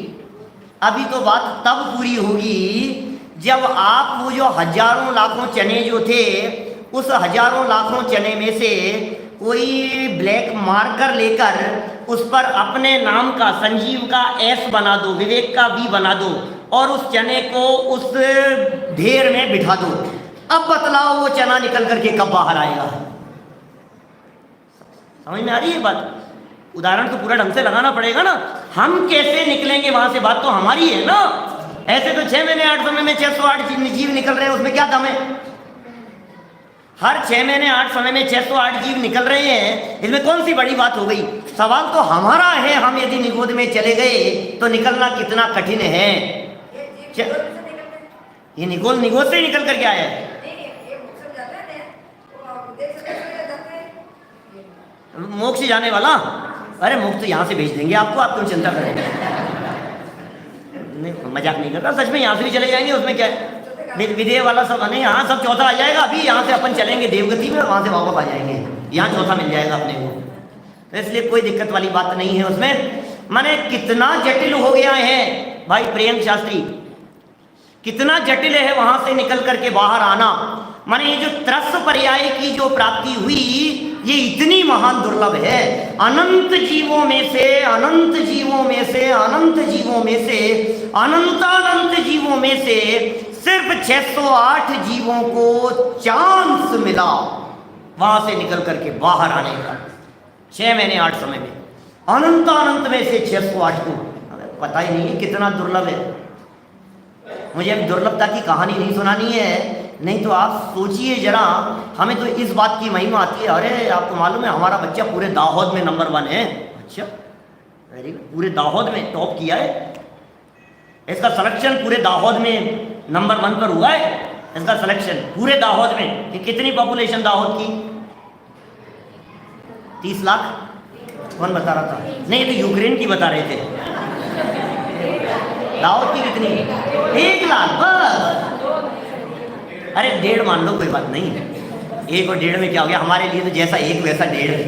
Speaker 1: अभी तो बात तब पूरी होगी जब आप वो जो हजारों लाखों चने जो थे, उस हजारों लाखों चने में से कोई ब्लैक मार्कर लेकर उस पर अपने नाम का, संजीव का एस बना दो, विवेक का वी बना दो और उस चने को उस ढेर में बिठा दो। अब बतलाओ वो चना निकल करके कब बाहर आएगा? समझ में आ रही है बात? उदाहरण तो पूरा ढंग से लगाना पड़ेगा ना, हम कैसे निकलेंगे वहां से, बात तो हमारी है ना। ऐसे तो 6 महीने 8 समय में 608 जीव निकल रहे हैं, उसमें क्या दम है? हर 6 महीने 8 समय में 608 जीव निकल रहे हैं, इसमें कौन सी बड़ी बात हो गई? सवाल तो हमारा है, हम यदि निगोद में चले गए तो निकलना कितना कठिन है। ये निगोद से निकल करके आया है। मोक्ष जाने वाला, अरे मोक्ष तो यहाँ से भेज देंगे आपको, आप क्यों चिंता करेंगे? नहीं, मजाक नहीं करता, सच में यहाँ से भी चले जाएंगे, उसमें क्या है? विदेह वाला सब नहीं, यहाँ सब चौथा आ जाएगा। अभी यहाँ से अपन चलेंगे देवगति में, वहाँ से वापस आ जाएंगे, यहाँ चौथा मिल जाएगा अपने को। तो इसलिए कोई दिक्कत वाली बात नहीं है उसमें। माने कितना जटिल हो गया है भाई प्रियंक शास्त्री, कितना जटिल है वहां से निकल करके बाहर आना। माने ये जो त्रस पर्याय की जो प्राप्ति हुई, ये इतनी महान दुर्लभ है। अनंत जीवों में से, अनंत जीवों में से, अनंत जीवों में से, अनंतानंत जीवों में से सिर्फ 608 जीवों को चांस मिला वहां से निकल करके बाहर आने का, 6 महीने 8 समय में। अनंतानंत में से 608 को, पता ही नहीं कितना दुर्लभ है। मुझे अब दुर्लभता की कहानी नहीं सुनानी है, नहीं तो आप सोचिए जरा, हमें तो इस बात की महिमा आती है, अरे आपको मालूम है हमारा बच्चा पूरे दाहोद में नंबर 1 है। अच्छा, वेरी गुड, पूरे दाहोद में टॉप किया है, इसका सिलेक्शन पूरे दाहोद में नंबर 1 पर हुआ है। इसका सिलेक्शन पूरे दाहोद में। कि कितनी पॉपुलेशन दाहोद की? 30 लाख। कौन बता रहा था? नहीं, तो यूक्रेन की बता रहे थे। दाहोद की कितनी? 1 लाख बस। अरे 1.5 मान लो, कोई बात नहीं, 1 और 1.5 में क्या हो गया? हमारे लिए तो जैसा 1 वैसा 1.5,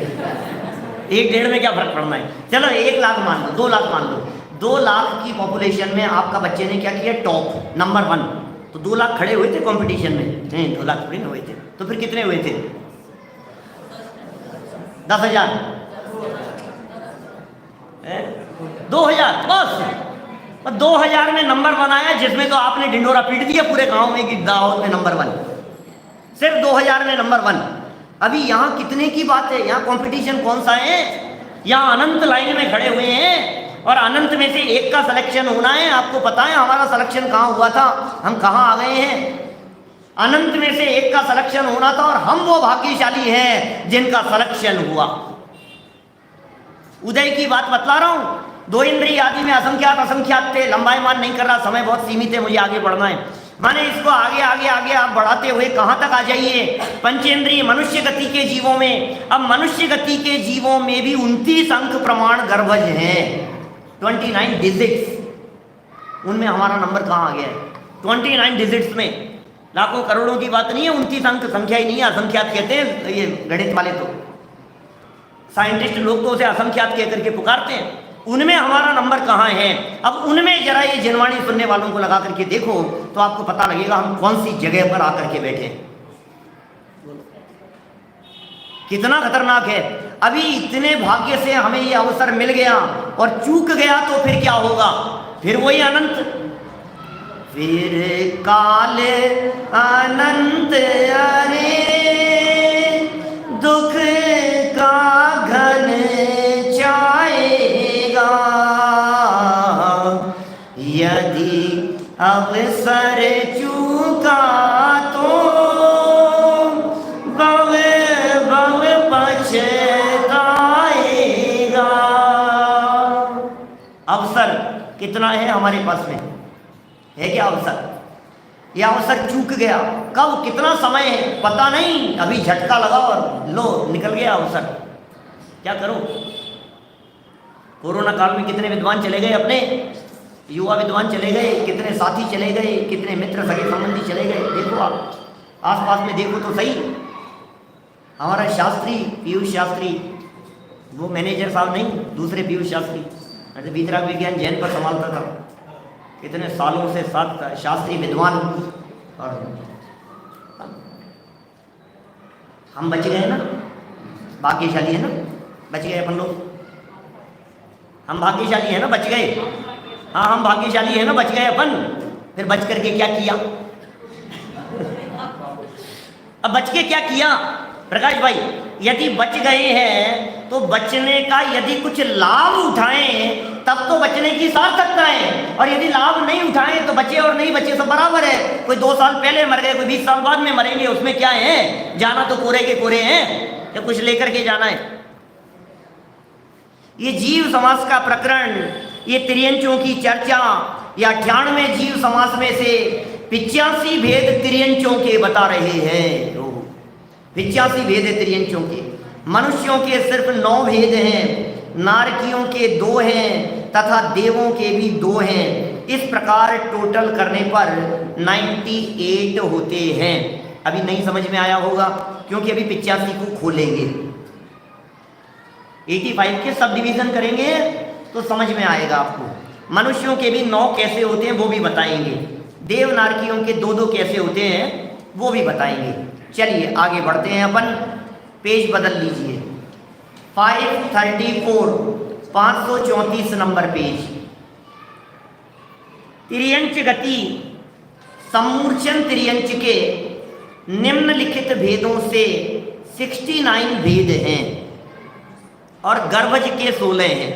Speaker 1: 1-1.5 में क्या फर्क पड़ना है? चलो 1 लाख मान लो, 2 लाख मान लो। 2 लाख की पॉपुलेशन में आपका बच्चे ने क्या किया? Top, number 1। तो 2 लाख खड़े हुए थे कंपटीशन में? नहीं, 2 लाख थोड़ी ना हुए थे। तो फिर कितने हुए थे? 10,000, 2,000 बस। 2000 में नंबर 1 आया, जिसमें तो आपने ढिंडोरा पीट दिया पूरे गांव में कि दाहोद में नंबर 1। सिर्फ 2000 में नंबर 1। अभी यहाँ कितने की बात है? यहाँ कंपटीशन कौन सा है? यहाँ अनंत लाइन में खड़े हुए हैं और अनंत में से एक का सिलेक्शन होना है। आपको पता है हमारा सिलेक्शन कहाँ हुआ था, हम कहाँ आ गए हैं? अनंत में से एक का सिलेक्शन होना था और हम वो भाग्यशाली हैं जिनका सिलेक्शन हुआ। उदय की बात बतला रहा हूँ। 2 इंद्रिय आदि में असंख्यात असंख्यात थे। लंबाई मान नहीं कर रहा, समय बहुत सीमित है, मुझे आगे बढ़ना है। माने इसको आगे आगे आगे आप बढ़ाते हुए कहाँ तक आ जाइए? पंचेंद्रिय मनुष्य गति के जीवों में। अब मनुष्य गति के जीवों में भी 29 अंक प्रमाण गर्भज हैं, 29 डिजिट्स। उनमें हमारा नंबर कहाँ आ गया है? 29 डिजिट्स में। लाखों करोड़ों की बात नहीं है, 29 अंक संख्या ही नहीं है, असंख्यात कहते हैं ये गणित वाले। तो साइंटिस्ट लोग तो उसे असंख्यात कह करके पुकारते हैं। उनमें हमारा नंबर कहाँ है? अब उनमें जरा ये जनवाणी सुनने वालों को लगा करके देखो तो आपको पता लगेगा हम कौन सी जगह पर आकर के बैठे हैं। कितना खतरनाक है। अभी इतने भाग्य से हमें ये अवसर मिल गया और चूक गया तो फिर क्या होगा? फिर वही अनंत, फिर काल अनंत, अरे दुख का घन जाएगा, यदि अवसर चूका तो बव बव पछताएगा। अवसर कितना है हमारे पास में, है क्या अवसर? यह अवसर चूक गया, कब कितना समय है पता नहीं, अभी झटका लगा और लो निकल गया अवसर। क्या करो? कोरोना काल में कितने विद्वान चले गए, अपने युवा विद्वान चले गए, कितने साथी चले गए, कितने मित्र सगे संबंधी चले गए। देखो आप आसपास में देखो तो सही। हमारा शास्त्री पीयूष शास्त्री, वो मैनेजर साहब नहीं, दूसरे पीयूष शास्त्री, वितराग विज्ञान जैन पर संभालता था, कितने सालों से साथ शास्त्री विद्वान। और हम बच गए ना, भाग्यशाली है ना, बच गए अपन लोग। हम भाग्यशाली है ना, बच गए। हाँ हम भाग्यशाली है ना, बच गए अपन। फिर बच करके क्या किया? अब बच के क्या किया प्रकाश भाई? यदि बच गए हैं तो बचने का यदि कुछ लाभ उठाएं तब तो बचने की सार्थकता है, और यदि लाभ नहीं उठाएं तो बचे और नहीं बचे सब बराबर है। कोई 2 साल पहले मर गए, कोई 20 साल बाद में मरेंगे, उसमें क्या है? जाना तो कोरे के कोरे हैं, या कुछ लेकर के जाना है। ये जीव समास का प्रकरण, ये त्रियंचों की चर्चा, या 98वें जीव समास में से 85 भेद त्रियंचों के बता रहे हैं। 85 भेद है त्रियंचों के। मनुष्यों के सिर्फ 9 भेद हैं, नारकियों के 2 हैं तथा देवों के भी 2 हैं। इस प्रकार टोटल करने पर 98 होते हैं। अभी नहीं समझ में आया होगा क्योंकि अभी 85 को खोलेंगे, 85 के सब डिवीजन करेंगे तो समझ में आएगा आपको। मनुष्यों के भी 9 कैसे होते हैं वो भी बताएंगे, देव नारकियों के 2-2 कैसे होते हैं वो भी बताएंगे। चलिए आगे बढ़ते हैं अपन, पेज बदल लीजिए, 534 534 नंबर पेज। त्रियंच गति सम्मूर्छन त्रियंच के निम्नलिखित भेदों से 69 भेद हैं और गर्भज के 16 हैं।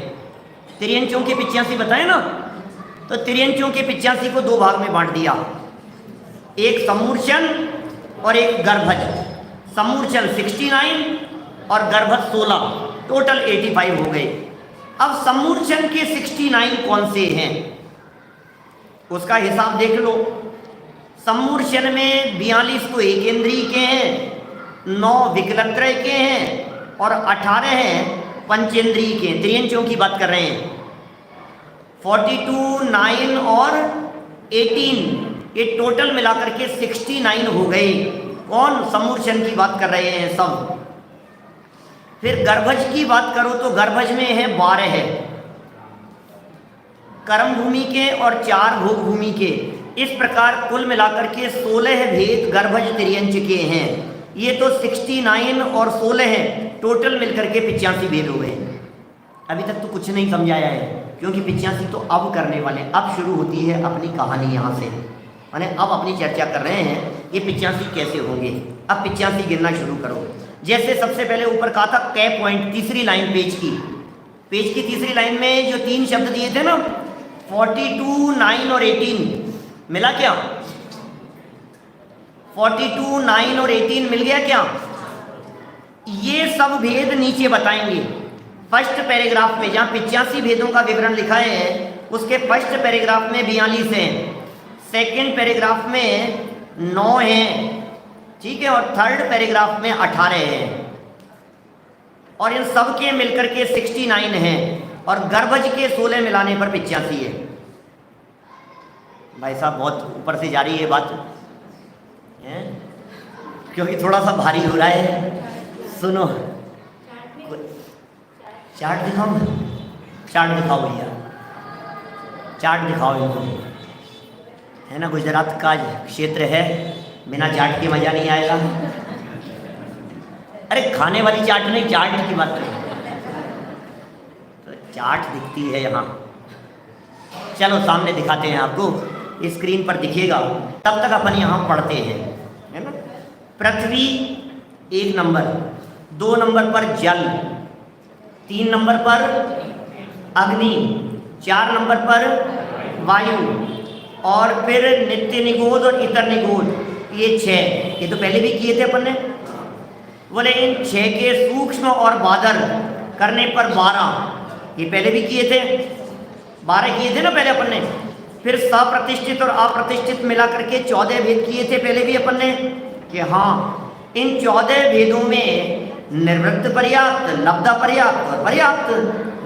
Speaker 1: त्रियंचों के 85 बताए ना, तो त्रियंचों के 85 को 2 भाग में बांट दिया, एक सम्मूर्छन और एक गर्भज। सम्मूर्छन 69 और गर्भज 16, टोटल 85 हो गए। अब सम्मूर्छन के 69 कौन से हैं उसका हिसाब देख लो। सम्मूर्छन में 42 तो एकेंद्रीय के हैं, 9 विकलत्रय के हैं और 18 हैं पंचेंद्रीय के। त्रियंचों की बात कर रहे हैं। 42, 9 और 18 ये टोटल मिलाकर के 69 हो गए। कौन? सम्मूर्छन की बात कर रहे हैं सब। फिर गर्भज की बात करो तो गर्भज में है 12 है, कर्म भूमि के और 4 भोग भूमि के। इस प्रकार कुल मिलाकर के 16 भेद गर्भज त्रियंच के हैं। ये तो 69 और 16 है, टोटल मिलकर के 85 भेद हो गए। अभी तक तो कुछ नहीं समझाया है क्योंकि 85 तो अब करने वाले, अब शुरू होती है अपनी कहानी यहाँ से, माने अब अपनी चर्चा कर रहे हैं ये 85 कैसे होंगे। अब 85 गिनना शुरू करो। जैसे सबसे पहले ऊपर कहा था कै पॉइंट, तीसरी लाइन पेज की तीसरी लाइन में जो 3 शब्द दिए थे ना, 42, 9 और 18 मिला क्या? 42, 9 और 18 मिल गया क्या? ये सब भेद नीचे बताएंगे। फर्स्ट पैराग्राफ में जहाँ 85 भेदों का विवरण लिखा है उसके फर्स्ट पैराग्राफ में 42 हैं, सेकेंड पैराग्राफ में 9 हैं, ठीक है, और थर्ड पैराग्राफ में 18 हैं, और इन सब के मिलकर के 69 हैं, और गर्भज के 16 मिलाने पर 85 है। भाई साहब बहुत ऊपर से जा रही है बात है? क्योंकि थोड़ा सा भारी हो रहा है। सुनो, चार्ट दिखाओ, चार्ट दिखाओ भैया, चार्ट दिखाओ इनको, है ना, गुजरात का क्षेत्र है, बिना चार्ट के मज़ा नहीं आएगा। अरे खाने वाली चाट नहीं, चार्ट की बात करें तो चार्ट दिखती है यहाँ। चलो सामने दिखाते हैं आपको, स्क्रीन पर दिखेगा, तब तक अपन यहाँ पढ़ते हैं, है ना। पृथ्वी 1 नंबर, 2 नंबर पर जल, 3 नंबर पर अग्नि, 4 नंबर पर वायु, और फिर नित्य निगोद और इतर निगोद, ये 6। ये तो पहले भी किए थे अपन ने। बोले इन 6 के सूक्ष्म और बादर करने पर 12, ये पहले भी किए थे, 12 किए थे ना पहले अपन ने। फिर सप्रतिष्ठित और अप्रतिष्ठित मिला करके 14 भेद किए थे पहले भी अपन ने, कि हाँ इन 14 भेदों में निर्वृत्त पर्याप्त, लब्धा पर्याप्त और पर्याप्त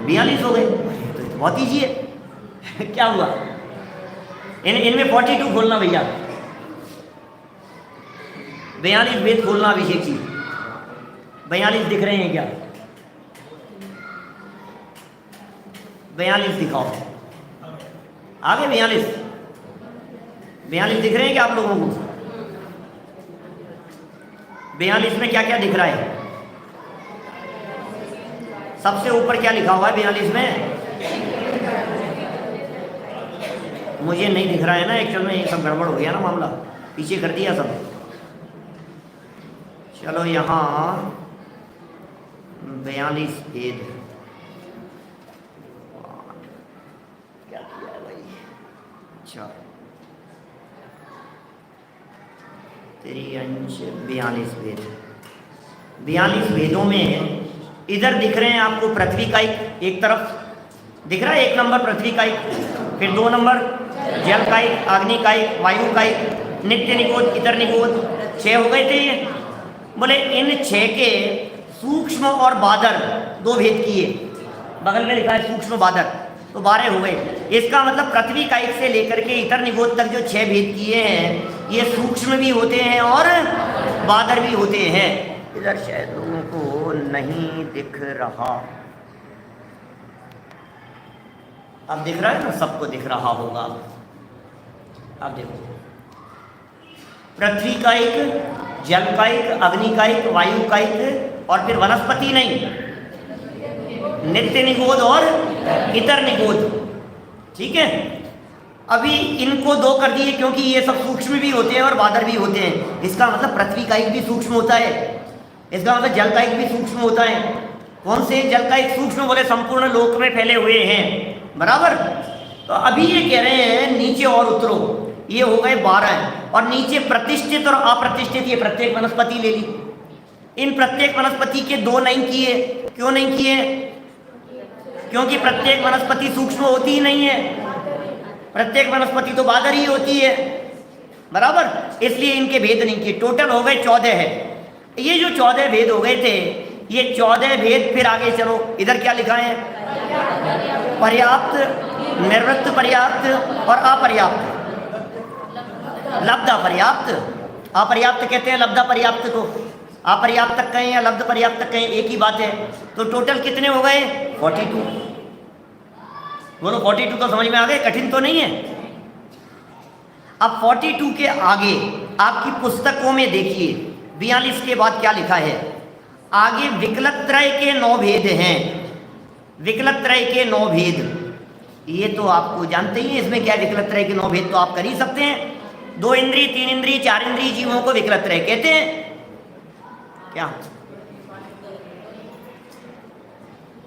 Speaker 1: 42 हो गए। तो बहुत ईजी है। क्या हुआ, इनमें 42 खोलना भैया, 42 भेद खोलना अभिषेक जी। 42 दिख रहे हैं क्या? 42 दिखाओ, आगे 42 दिख रहे हैं क्या आप लोगों को? 42 में क्या क्या दिख रहा है? सबसे ऊपर क्या लिखा हुआ है 42 में? मुझे नहीं दिख रहा है ना एक्चुअल में, ये सब गड़बड़ हो गया ना मामला, पीछे कर दिया सब। चलो यहाँ 42 भेद क्या किया है भाई? अच्छा 42 भेद, 42 भेदों में इधर दिख रहे हैं आपको पृथ्वी का एक तरफ दिख रहा है, 1 नंबर पृथ्वी का, फिर 2 नंबर जल का, अग्नि का, वायु का, नित्य निगोद, इतर निगोद, 6 हो गए थे ये। बोले इन 6 के सूक्ष्म और बादर 2 भेद किए, बगल में लिखा है सूक्ष्म बादर, तो 12 हो गए। इसका मतलब पृथ्वी का से लेकर के इतर निगोद तक जो 6 भेद किए हैं, ये सूक्ष्म भी होते हैं और बादर भी होते हैं। इधर शायद लोगों को नहीं दिख रहा, अब दिख रहा है ना, सबको दिख रहा होगा। अब देखो, पृथ्वी का एक, जल का एक, अग्नि का एक, वायु का एक, और फिर वनस्पति नहीं, नित्य निगोद और इतर निगोद। ठीक है, अभी इनको 2 कर दिए क्योंकि ये सब सूक्ष्म भी होते हैं और बादर भी होते हैं। इसका मतलब पृथ्वी का एक भी सूक्ष्म होता है, इसका मतलब जल का एक भी सूक्ष्म होता है। कौन से जल का एक सूक्ष्म? बोले संपूर्ण लोक में फैले हुए हैं, बराबर। तो अभी ये कह रहे हैं नीचे और उतरो, ये हो गए 12, और नीचे प्रतिष्ठित और अप्रतिष्ठित, ये प्रत्येक वनस्पति ले ली। इन प्रत्येक वनस्पति के 2 नहीं किए। क्यों नहीं किए? क्योंकि प्रत्येक वनस्पति सूक्ष्म होती ही नहीं है, प्रत्येक वनस्पति तो बादर ही होती है, बराबर। इसलिए इनके भेद नहीं किए। टोटल हो गए 14 है। ये जो 14 भेद हो गए थे, ये 14 भेद, फिर आगे चलो, इधर क्या लिखा है? पर्याप्त, निर्वृत्त पर्याप्त और अपर्याप्त। लब्धा पर्याप्त, अपर्याप्त कहते हैं लब्धा पर्याप्त को। अपर्याप्त तक कहें या लब्ध पर्याप्त तक कहें, एक ही बात है। तो टोटल कितने हो गए? 42। बोलो 42 तो समझ में आ गए, कठिन तो नहीं है। अब 42 के आगे आपकी पुस्तकों में देखिए, 42 के बाद क्या लिखा है? आगे विकलत्रय के 9 भेद हैं। विकलत्रय के 9 भेद, ये तो आपको जानते ही हैं। इसमें क्या विकलत्रय के 9 भेद तो आप कर ही सकते हैं। 2 इंद्रिय, 3 इंद्रिय, 4 इंद्रिय जीवों को विकलत्रय कहते हैं। क्या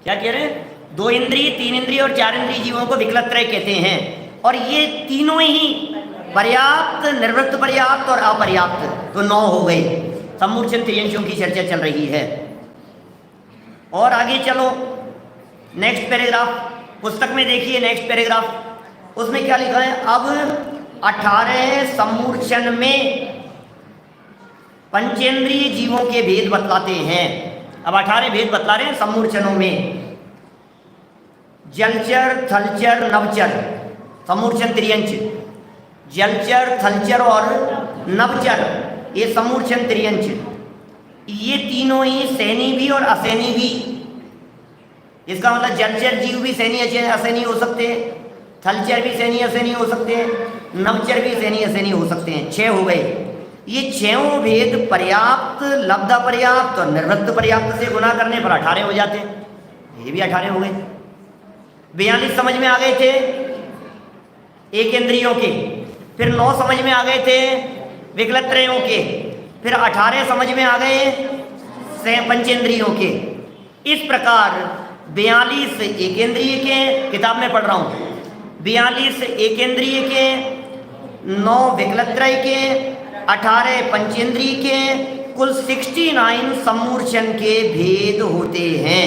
Speaker 1: क्या कह रहे हैं? 2 इंद्रिय, 3 इंद्रिय और 4 इंद्रिय जीवों को विकलत्रय कहते हैं। और ये तीनों ही पर्याप्त, निर्वृत्त पर्याप्त और अपर्याप्त, तो 9 हो गए। सम्मूर्छन त्रियंशों की चर्चा चल रही है। और आगे चलो, नेक्स्ट पैराग्राफ पुस्तक में देखिए, नेक्स्ट पैराग्राफ, उसमें क्या लिखा है? अब 18 सम्मूर्छन में पंचेंद्रिय जीवों के भेद बतलाते हैं। अब 18 भेद बतला रहे हैं सम्मूर्छनों में। जलचर, थलचर, नवचर, सम्मूर्छन त्रियंश। जलचर, थलचर और नवचर, ये सम्मूर्छन त्रियंश। ये तीनों ही सैनी भी और असैनी भी। इसका मतलब जलचर जीव भी सैनी असैनी हो सकते हैं, थलचर भी सैनी असैनी हो सकते हैं, नवचर भी सैनी असैनी हो सकते हैं। 6 हो गए। ये 6 भेद पर्याप्त, लब्धा पर्याप्त और निर्वृत्त पर्याप्त से गुना करने पर 18 हो जाते हैं। ये भी 18 हो गए। 42 समझ में आ गए थे एक इंद्रियों के, फिर 9 समझ में आ गए थे विकलत्रयों के, फिर 18 समझ में आ गए पंचेंद्रियों के। इस प्रकार 42 एकेंद्रिय के, किताब में पढ़ रहा हूँ, 42 एकेंद्रिय के, 9 विकलत्रय के, 18 पंचेंद्रिय के, कुल 69 समूर्छन के भेद होते हैं।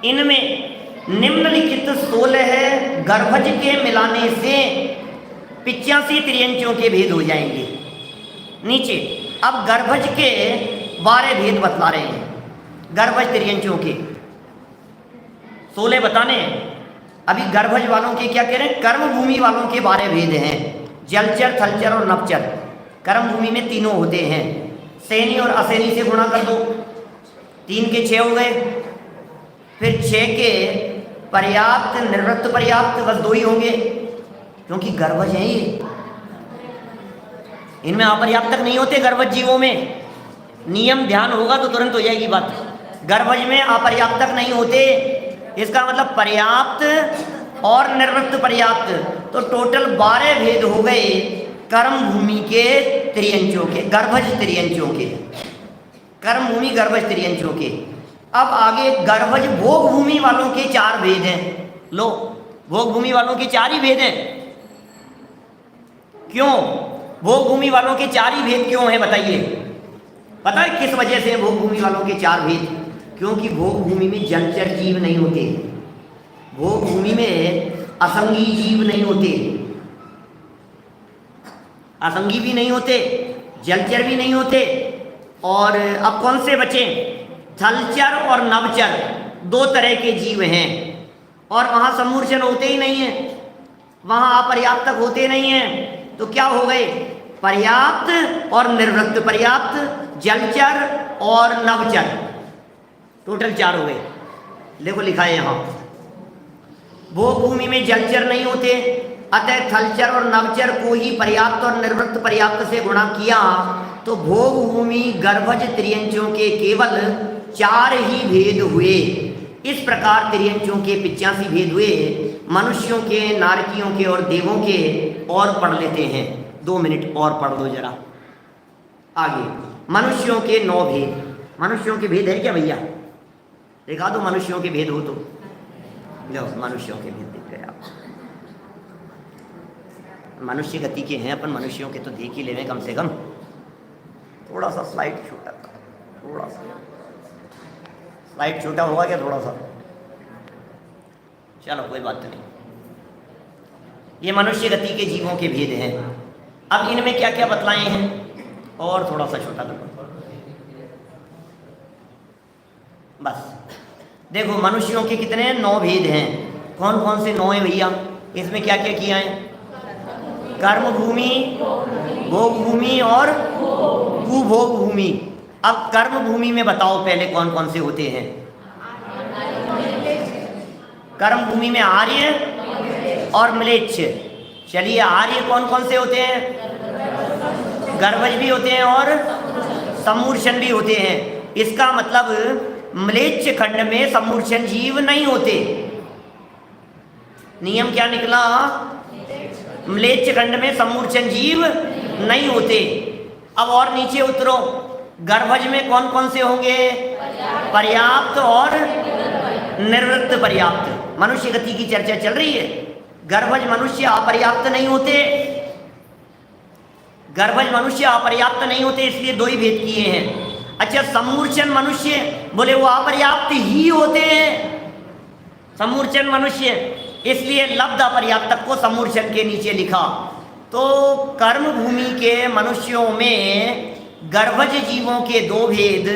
Speaker 1: इनमें निम्नलिखित 16 गर्भज के मिलाने से 85 त्रियंचों के भेद हो जाएंगे। नीचे अब गर्भज के 12 भेद बतला रहे हैं। गर्भज त्रियंचों के 16 बताने। अभी गर्भज वालों के क्या कह रहे हैं? कर्म भूमि वालों के 12 भेद हैं। जलचर, थलचर और नभचर। कर्म भूमि में तीनों होते हैं। सेनी और असेनी से गुणा कर दो, 3 के 6 हो गए। फिर 6 के पर्याप्त, निर्वृत्त पर्याप्त, बस 2 ही होंगे क्योंकि गर्भज हैं ये। इनमें अपर्याप्तक नहीं होते गर्भज जीवों में। नियम ध्यान होगा तो तुरंत हो जाएगी बात। गर्भज में अपर्याप्तक नहीं होते, इसका मतलब पर्याप्त और निर्वृत्त पर्याप्त। तो टोटल 12 भेद हो गए कर्म भूमि के त्रियंचों के, गर्भज त्रियंचों के, कर्म भूमि गर्भज त्रियंचों के। अब आगे गर्भज भोग भूमि वालों के 4 भेद हैं। लो, भोग भूमि वालों के 4 ही भेद हैं। क्यों भोग भूमि वालों के 4 ही भेद क्यों हैं बताइए? पता है किस वजह से भोग भूमि वालों के 4 भेद? क्योंकि भोग भूमि में जलचर जीव नहीं होते, भोग भूमि में असंगी जीव नहीं होते, असंगी भी नहीं होते, जलचर भी नहीं होते। और अब कौन से बचे? थलचर और नभचर, 2 तरह के जीव हैं। और वहाँ समूर्छन होते ही नहीं है, वहाँ अपर्याप्तक होते नहीं हैं। तो क्या हो गए? पर्याप्त और निर्वृत्त पर्याप्त, जलचर और नभचर, टोटल 4 हो गए। देखो लिखा है यहाँ, भोग भूमि में जलचर नहीं होते, अतः थलचर और नभचर को ही पर्याप्त और निर्वृत्त पर्याप्त से गुणा किया तो भोग भूमि गर्भज त्रियंचों के केवल 4 ही भेद हुए। इस प्रकार त्रियंचों के 85 भेद हुए। मनुष्यों के, नारकियों के और देवों के और पढ़ लेते हैं। 2 मिनट और पढ़ दो जरा आगे। मनुष्यों के 9 भेद। मनुष्यों के भेद है क्या भैया? दिखा दो मनुष्यों के भेद हो तो। लो, मनुष्यों के भेद दिख गए आप। मनुष्य गति के हैं अपन, मनुष्यों के तो देख ही लेवे कम से कम। थोड़ा सा स्लाइड छोटा, थोड़ा सा स्लाइड छोटा होगा क्या? थोड़ा सा, चलो कोई बात नहीं। ये मनुष्य गति के जीवों के भेद हैं। अब इनमें क्या क्या बतलाए हैं? और थोड़ा सा छोटा करो बस। देखो मनुष्यों के कितने 9 भेद हैं। कौन कौन से 9 हैं भैया? इसमें क्या क्या किया है? कर्म भूमि, भोग भूमि और कुभोग भूमि। अब कर्म भूमि में बताओ पहले कौन कौन से होते हैं? कर्म भूमि में आर्य और म्लेच्छ। चलिए, आर्य कौन कौन से होते हैं? गर्भज भी होते हैं और समूर्छन भी होते हैं। इसका मतलब म्लेच्छ खंड में समूर्छन जीव नहीं होते। नियम क्या निकला? म्लेच्छ खंड में समूर्छन जीव नहीं होते। अब और नीचे उतरो, गर्भज में कौन कौन से होंगे? पर्याप्त और निर्वृत्त पर्याप्त। मनुष्य गति की चर्चा चल रही है। गर्भज मनुष्य अपर्याप्त नहीं होते, गर्भज मनुष्य अपर्याप्त नहीं होते, इसलिए 2 ही भेद किए हैं। अच्छा, समूर्छन मनुष्य, बोले वो अपर्याप्त ही होते हैं समूर्छन मनुष्य, इसलिए लब्ध अपर्याप्तक को समूर्छन के नीचे लिखा। तो कर्म भूमि के मनुष्यों में गर्भज जीवों के 2 भेद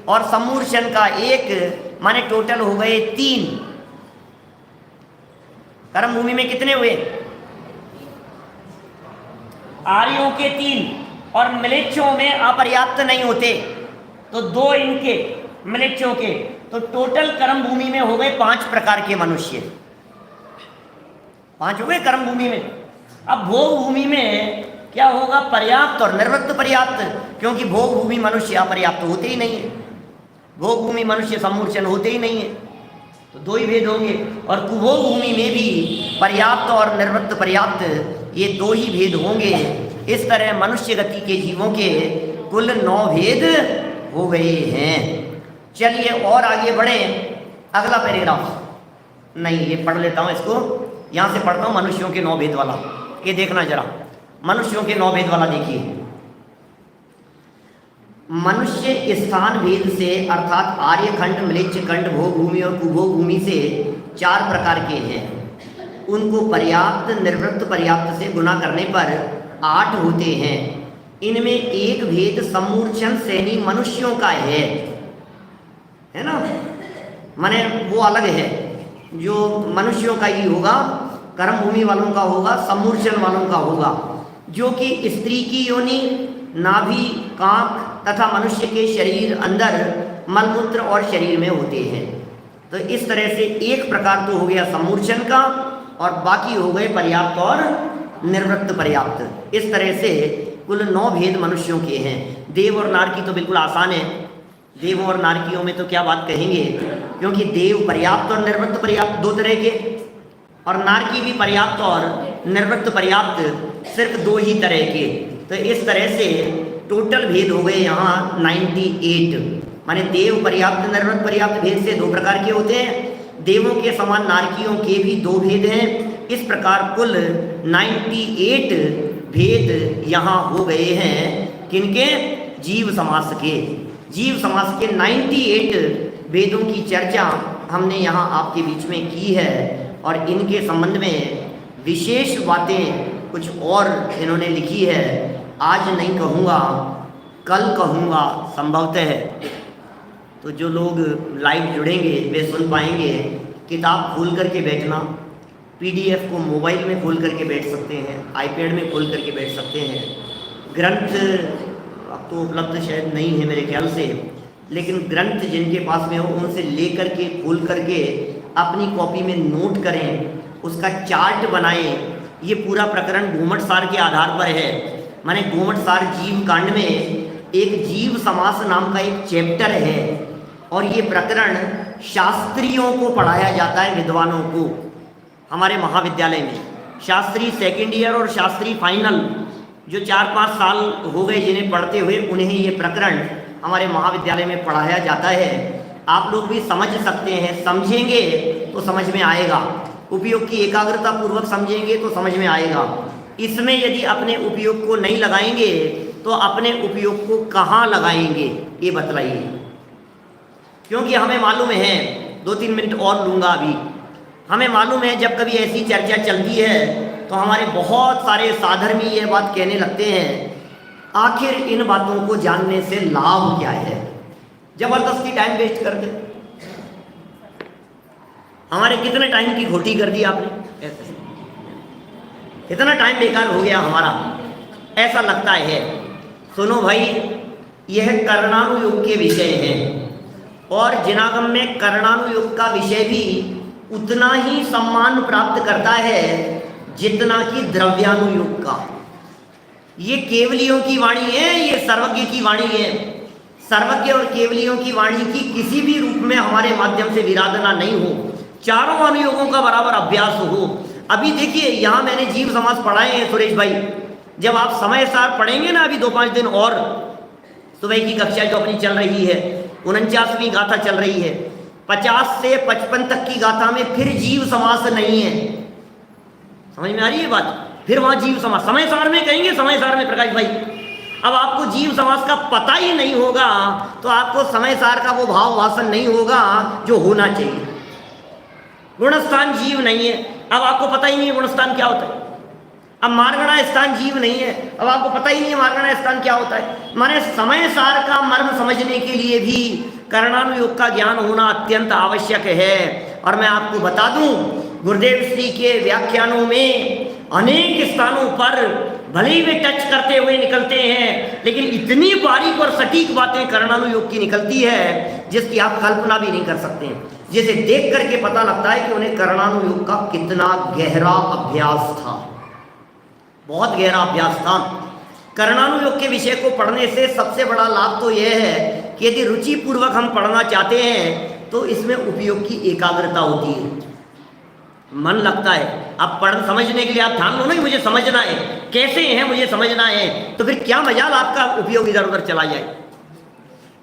Speaker 1: और समूर्छन का 1, माने टोटल हो गए 3। कर्म भूमि में कितने हुए? आर्यों के 3 और म्लेच्छों में अपर्याप्त नहीं होते तो 2 इनके म्लेच्छों के। तो टोटल कर्म भूमि में हो गए 5 प्रकार के मनुष्य। 5 हो गए कर्म भूमि में। अब भोग भूमि में क्या होगा? पर्याप्त और निर्वृत्त पर्याप्त, क्योंकि भोग भूमि मनुष्य अपर्याप्त होते ही नहीं है, भोग भूमि मनुष्य समूर्छन होते ही नहीं है, तो 2 ही भेद होंगे। और कुभोग भूमि में भी पर्याप्त और निर्वृत्त पर्याप्त, ये 2 ही भेद होंगे। इस तरह मनुष्य गति के जीवों के कुल 9 भेद हो गए हैं। चलिए और आगे बढ़े। अगला पैराग्राफ नहीं, ये पढ़ लेता हूँ इसको, यहाँ से पढ़ता हूँ मनुष्यों के 9 भेद वाला। ये देखना जरा, मनुष्यों के 9 भेद वाला देखिए। मनुष्य स्थान भेद से अर्थात आर्यखंड, मलेच्छखंड, भोगभूमि और कुभोगभूमि से 4 प्रकार के हैं। उनको पर्याप्त, निर्वृत्त, पर्याप्त से गुना करने पर 8 होते हैं। इनमें एक भेद सम्मूर्छन सैनी मनुष्यों का है ना, माने वो अलग है, जो मनुष्यों का ही होगा, कर्म भूमि वालों का होगा, सम्मूर्छन वालों का होगा, जो कि स्त्री की योनि, नाभि, कांख तथा मनुष्य के शरीर अंदर मलमूत्र और शरीर में होते हैं। तो इस तरह से एक प्रकार तो हो गया सम्मूर्छन का, और बाकी हो गए पर्याप्त और निर्वृत्त पर्याप्त। इस तरह से कुल 9 भेद मनुष्यों के हैं। देव और नारकी तो बिल्कुल आसान है, देवों और नारकियों में तो क्या बात कहेंगे, क्योंकि देव पर्याप्त और निर्वृत्त पर्याप्त 2 तरह के, और नारकी भी पर्याप्त और निर्वृत्त पर्याप्त सिर्फ 2 ही तरह के। तो इस तरह से टोटल भेद हो गए यहाँ 98, माने देव पर्याप्त, निर्वृत्त पर्याप्त भेद से 2 प्रकार के होते हैं। देवों के समान नारकियों के भी 2 भेद हैं। इस प्रकार कुल 98 भेद यहाँ हो गए हैं। किनके? जीव समास के। जीव समास के 98 भेदों की चर्चा हमने यहाँ आपके बीच में की है, और इनके संबंध में विशेष बातें कुछ और इन्होंने लिखी है। आज नहीं कहूँगा, कल कहूँगा संभवतः, तो जो लोग लाइव जुड़ेंगे वे सुन पाएंगे। किताब खोल करके बैठना, PDF को मोबाइल में खोल करके बैठ सकते हैं, iPad में खोल करके बैठ सकते हैं। ग्रंथ अब तो उपलब्ध शायद नहीं है मेरे ख्याल से, लेकिन ग्रंथ जिनके पास में हो उनसे ले करके खोल करके अपनी कॉपी में नोट करें, उसका चार्ट बनाएं। ये पूरा प्रकरण गोमटसार के आधार पर है। माने गोमटसार जीव कांड में एक जीव समास नाम का एक चैप्टर है, और ये प्रकरण शास्त्रियों को पढ़ाया जाता है, विद्वानों को। हमारे महाविद्यालय में शास्त्री 2nd ईयर और शास्त्री फाइनल, जो 4-5 साल हो गए जिन्हें पढ़ते हुए, उन्हें ये प्रकरण हमारे महाविद्यालय में पढ़ाया जाता है। आप लोग भी समझ सकते हैं, समझेंगे तो समझ में आएगा, उपयोग की एकाग्रता पूर्वक समझेंगे तो समझ में आएगा। इसमें यदि अपने उपयोग को नहीं लगाएंगे तो अपने उपयोग को कहाँ लगाएंगे, ये बतलाइए। क्योंकि हमें मालूम है, 2-3 मिनट और लूँगा अभी, हमें मालूम है जब कभी ऐसी चर्चा चलती है तो हमारे बहुत सारे साधर्मी ये बात कहने लगते हैं, आखिर इन बातों को जानने से लाभ क्या है। जबरदस्ती टाइम वेस्ट कर दे, हमारे कितने टाइम की खोटी कर दी आपने, ऐसे कितना टाइम बेकार हो गया हमारा, ऐसा लगता है। सुनो भाई, यह कर्णानुयोग के विषय हैं, और जिनागम में कर्णानुयोग का विषय भी उतना ही सम्मान प्राप्त करता है जितना कि द्रव्यानुयोग का। ये केवलियों की वाणी है, ये सर्वज्ञ की वाणी है। सर्वज्ञ और केवलियों की वाणी की किसी भी रूप में हमारे माध्यम से विराधना नहीं हो, चारों अनुयोगों का बराबर अभ्यास हो। अभी देखिए, यहाँ मैंने जीव समास पढ़ाए हैं सुरेश भाई, जब आप समय सार पढ़ेंगे ना, अभी 2-5 दिन और, सुबह की कक्षा जो अपनी चल रही है, 49वीं गाथा चल रही है, 50 से 55 तक की गाथा में फिर जीव समास नहीं है। समझ में आ रही है बात? फिर वहाँ जीव समास समय सार में कहेंगे, समय सार में प्रकाश भाई। अब आपको जीव समास का पता ही नहीं होगा तो आपको समय सार का वो भाव भाषण नहीं होगा जो होना चाहिए। गुणस्थान जीव नहीं है, अब आपको पता ही नहीं है गुणस्थान क्या होता है। अब मार्गणा स्थान जीव नहीं है, अब आपको पता ही नहीं है मार्गणा स्थान क्या होता है। माने समय सार का मर्म समझने के लिए भी कर्णानुयोग का ज्ञान होना अत्यंत आवश्यक है। और मैं आपको बता दूं, गुरुदेव श्री के व्याख्यानों में अनेक स्थानों पर भले ही वे टच करते हुए निकलते हैं, लेकिन इतनी बारीक और सटीक बातें कर्णानुयोग की निकलती है जिसकी आप कल्पना भी नहीं कर सकते हैं, जिसे देख करके पता लगता है कि उन्हें कर्णानुयोग का कितना गहरा अभ्यास था, बहुत गहरा अभ्यास था। कर्णानुयोग के विषय को पढ़ने से सबसे बड़ा लाभ तो यह है कि यदि रुचि पूर्वक हम पढ़ना चाहते हैं तो इसमें उपयोग की एकाग्रता होती है, मन लगता है। अब पढ़ समझने के लिए आप ठान लो ना, मुझे समझना है, कैसे है मुझे समझना है, तो फिर क्या मजाल आपका उपयोग इधर उधर चला जाए।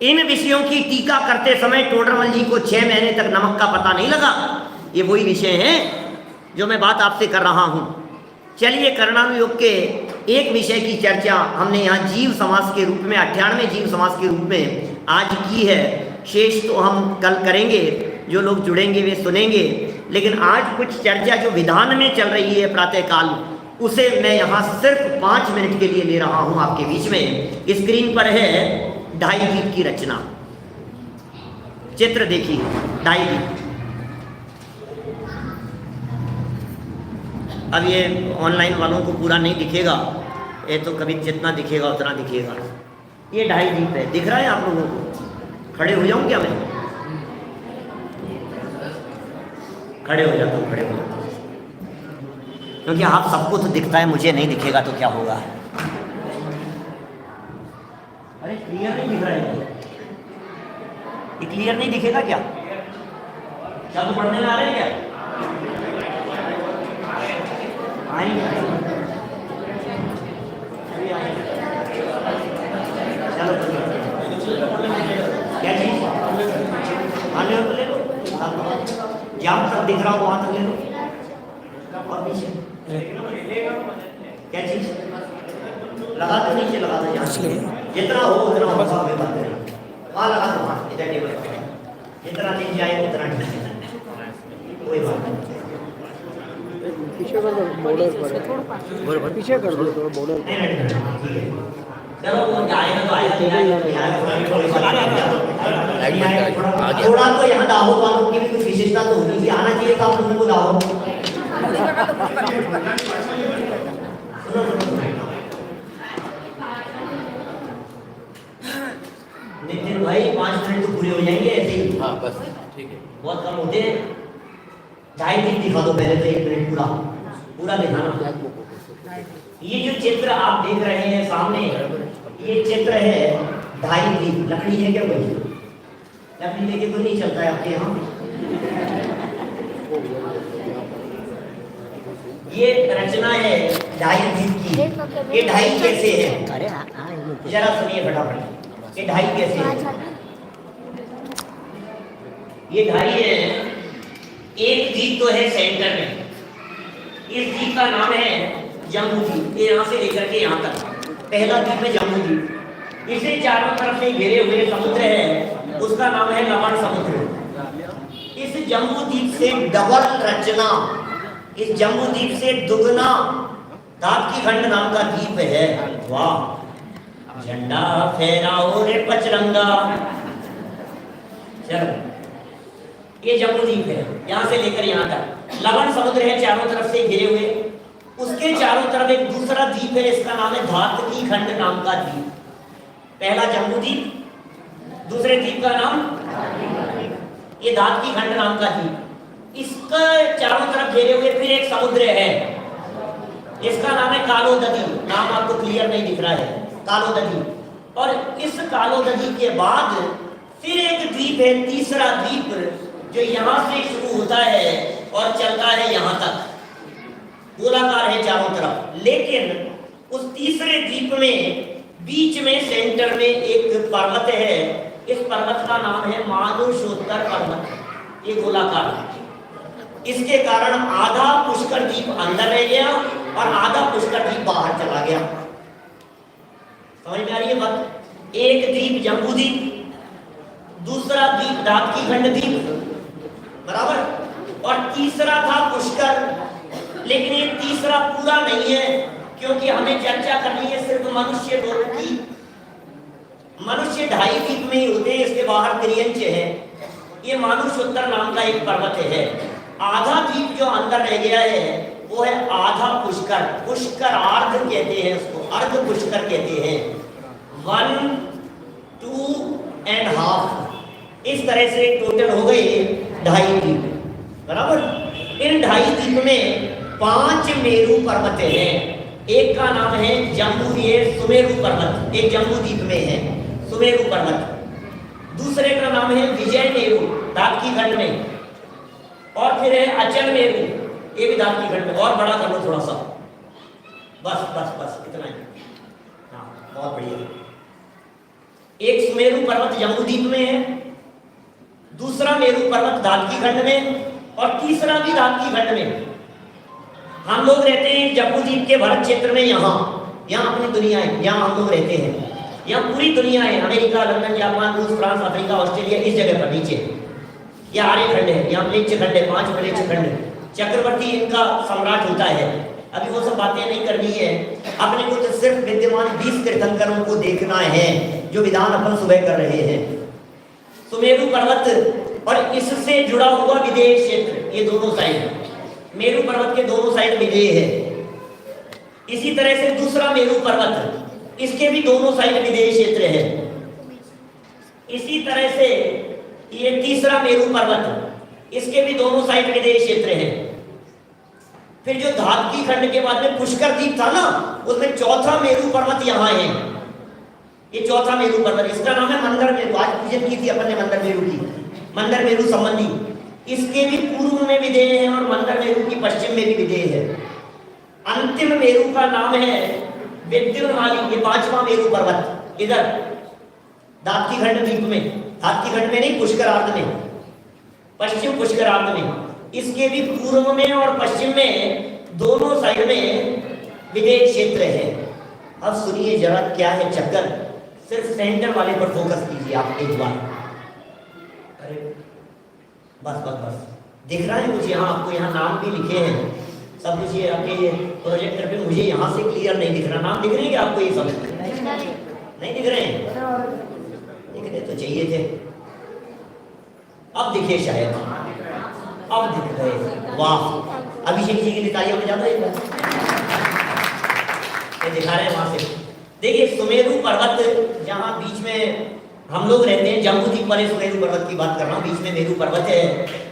Speaker 1: इन विषयों की टीका करते समय टोडरमल जी को 6 महीने तक नमक का पता नहीं लगा। ये वही विषय है जो मैं बात आपसे कर रहा हूं। चलिए, कर्णानुयोग के एक विषय की चर्चा हमने यहाँ जीव समास के रूप में 98वें जीव समास के रूप में आज की है। शेष तो हम कल करेंगे, जो लोग जुड़ेंगे वे सुनेंगे। लेकिन आज कुछ चर्चा जो विधान में चल रही है प्रातःकाल, उसे मैं यहाँ सिर्फ 5 मिनट के लिए ले रहा हूँ आपके बीच में। स्क्रीन पर है ढाई गीत की रचना, चित्र देखिए। ढाई गीत, अब ये ऑनलाइन वालों को पूरा नहीं दिखेगा, ये तो कभी जितना दिखेगा उतना दिखेगा। ये ढाई गीत है, दिख रहा है आप लोगों को? खड़े हो जाऊं क्या मैं? खड़े हो जाता हूँ, खड़े हो जाता हूँ, क्योंकि आप सबको तो दिखता है, मुझे नहीं दिखेगा तो क्या होगा। अरे क्लियर नहीं दिख रहा है, ये क्लियर नहीं दिखेगा क्या? शब्द पढ़ने में आ रहे हैं क्या? चलो क्या चीज आने तो ले लो, जहाँ तक दिख रहा हो वहां तक ले लो, और पीछे क्या चीज लगा दो, नीचे लगा दो, जितना हो उतना हो, वहाँ लगा दो, वहाँ इधर टेबल पे जितना नीचे आए उतना ठीक है, कोई बात नहीं।
Speaker 2: पीछे कर दो बॉर्डर पर, पीछे कर दो थोड़ा बॉर्डर पर।
Speaker 1: चलो वो आएगा तो आएगा, थोड़ा तो यहाँ दाहोद वालों की भी कुछ विशेषता तो होनी चाहिए, आना चाहिए काम लोगों को दाहोद। नितिन भाई 5 मिनट तो पूरे हो जाएंगे ऐसे ही।
Speaker 3: हाँ बस ठीक है,
Speaker 1: बहुत कम होते हैं। ढाई गीत दिखा दो पहले तो, 1 मिनट पूरा पूरा दिखाना। ये जो चित्र आप देख रहे हैं सामने, ये चित्र है ढाई गीत। लकड़ी है क्या भाई? लकड़ी लेके तो नहीं चलता है आपके यहाँ? ये रचना है ढाई गीत की। ये ढाई कैसे है? अरे जरा सुनिए फटाफट, ये ढाई कैसे है? ये ढाई है, एक द्वीप तो है सेंटर में, इस द्वीप का नाम है जम्बू द्वीप। ये यहाँ से लेकर के यहाँ तक पहला द्वीप है जम्बू द्वीप। इसे चारों तरफ से घिरे हुए समुद्र है, उसका नाम है लवण समुद्र। इस जम्बू द्वीप से डबल रचना, इस जम्बू द्वीप से दुगना दाबकी खंड नाम का द्वीप है। वाह, झंडा फहराओ रे पचरंगा। चलो, ये जम्बू द्वीप है, यहाँ से लेकर यहाँ तक लवण समुद्र है चारों तरफ से घिरे हुए। उसके चारों तरफ एक दूसरा द्वीप है, इसका नाम है धातकी खंड नाम का द्वीप। पहला जम्बू द्वीप, दूसरे द्वीप का नाम ये धातकी खंड नाम का द्वीप। इसका चारों तरफ घेरे हुए फिर एक समुद्र है, इसका नाम है कालोदधी। नाम आपको क्लियर नहीं दिख रहा है, कालोदधी। और इस कालोदधी के बाद फिर एक द्वीप है, तीसरा द्वीप, जो यहाँ से शुरू होता है और चलता है यहाँ तक, गोलाकार है चारों तरफ। लेकिन उस तीसरे द्वीप में बीच में सेंटर में एक पर्वत है, इस पर्वत का नाम है मानुषोत्तर पर्वत। ये गोलाकार है, इसके कारण आधा पुष्कर द्वीप अंदर रह गया और आधा पुष्कर द्वीप बाहर चला गया। समझ में आ रही है बात? एक द्वीप जम्बू द्वीप, दूसरा द्वीप धातकी खंड द्वीप, बराबर, और तीसरा था पुष्कर। लेकिन ये तीसरा पूरा नहीं है, क्योंकि हमें चर्चा करनी है सिर्फ मनुष्य लोक की। मनुष्य ढाई द्वीप में ही होते हैं, इसके बाहर त्रियंच है। ये मानुषोत्तर नाम का एक पर्वत है। आधा द्वीप जो अंदर रह गया है वो है आधा पुष्कर। पुष्कर अर्ध कहते हैं उसको, अर्ध पुष्कर कहते हैं। 1, 2 and ½ इस तरह से टोटल हो गए ढाई द्वीप, बराबर। इन ढाई द्वीप में 5 मेरु पर्वत हैं। एक का नाम है जम्बू, ये सुमेरु पर्वत, एक जम्बू द्वीप में है सुमेरु पर्वत। दूसरे का नाम है विजय मेरु, धातकी खंड में। और फिर है अचल मेरु, ये भी धातकी खंड में। और बड़ा कर लो थोड़ा सा, बस बस बस इतना ही। हाँ, बहुत बढ़िया। एक सुमेरु पर्वत जम्बूद्वीप में है, दूसरा मेरु पर्वत धातकी खंड में, और तीसरा भी धातकी खंड में। हम लोग रहते हैं जम्बूद्वीप के भारत क्षेत्र में, यहाँ अपनी दुनिया है, यहाँ हम लोग रहते हैं। यहाँ पूरी दुनिया है, अमेरिका, लंदन, जापान, रूस, फ्रांस, अफ्रीका, ऑस्ट्रेलिया, इस जगह पर नीचे यह आर्य खंड है, यहाँ प्लेच खंड है, 5 प्लेच खंड। चक्रवर्ती इनका सम्राट होता है। अभी वो सब बातें नहीं करनी है, अपने को तो सिर्फ विद्यमान 20 तीर्थंकरों को देखना है जो विधान अपन सुबह कर रहे हैं। सुमेरु पर्वत और इससे जुड़ा हुआ विदेह क्षेत्र, ये दोनों साइड, मेरु पर्वत के दोनों साइड विदेह है। इसी तरह से दूसरा मेरु पर्वत, इसके भी दोनों साइड विदेह क्षेत्र है। इसी तरह से ये तीसरा मेरु पर्वत, इसके भी दोनों साइड विदेह क्षेत्र है। फिर जो धातकी खंड के बाद में पुष्कर द्वीप था ना, उसमें चौथा मेरु पर्वत यहाँ है। ये चौथा मेरु पर्वत, इसका नाम है मंदर मेरु। आज पूजन की थी अपन ने मंदर मेरु की, मंदर मेरु संबंधी। इसके भी पूर्व में विदेह है और मंदर मेरु की पश्चिम में भी विदेह है। अंतिम मेरु का नाम है विद्युन्माली, ये 5वां मेरु पर्वत, इधर धातकी खंड द्वीप में, धातकी खंड में नहीं, पुष्करार्ध में, पश्चिम पुष्करार्ध में। इसके भी पूर्व में और पश्चिम में दोनों साइड में विदेह क्षेत्र है। अब सुनिए जरा क्या है चक्कर, सिर्फ सेंटर वाले पर फोकस कीजिए आप एक बार। अरे बस बस बस, दिख रहा है कुछ यहाँ आपको? यहाँ नाम भी लिखे हैं सब कुछ, ये आपके प्रोजेक्टर पे मुझे यहाँ से क्लियर नहीं दिख रहा। नाम दिख रहे हैं क्या आपको? ये सब नहीं दिख रहे हैं? दिख रहे तो चाहिए थे, अब दिखे शायद, अब दिख रहे। वाह, अभिषेक जी की लिए तालियां बजा दो एक बार। ये दिखा रहे हैं वहां से। देखिए सुमेरु पर्वत जहाँ बीच में हम लोग रहते हैं, जम्बूद्वीप वाले सुमेरु पर्वत की बात कर रहा हूँ, बीच में मेरु पर्वत है।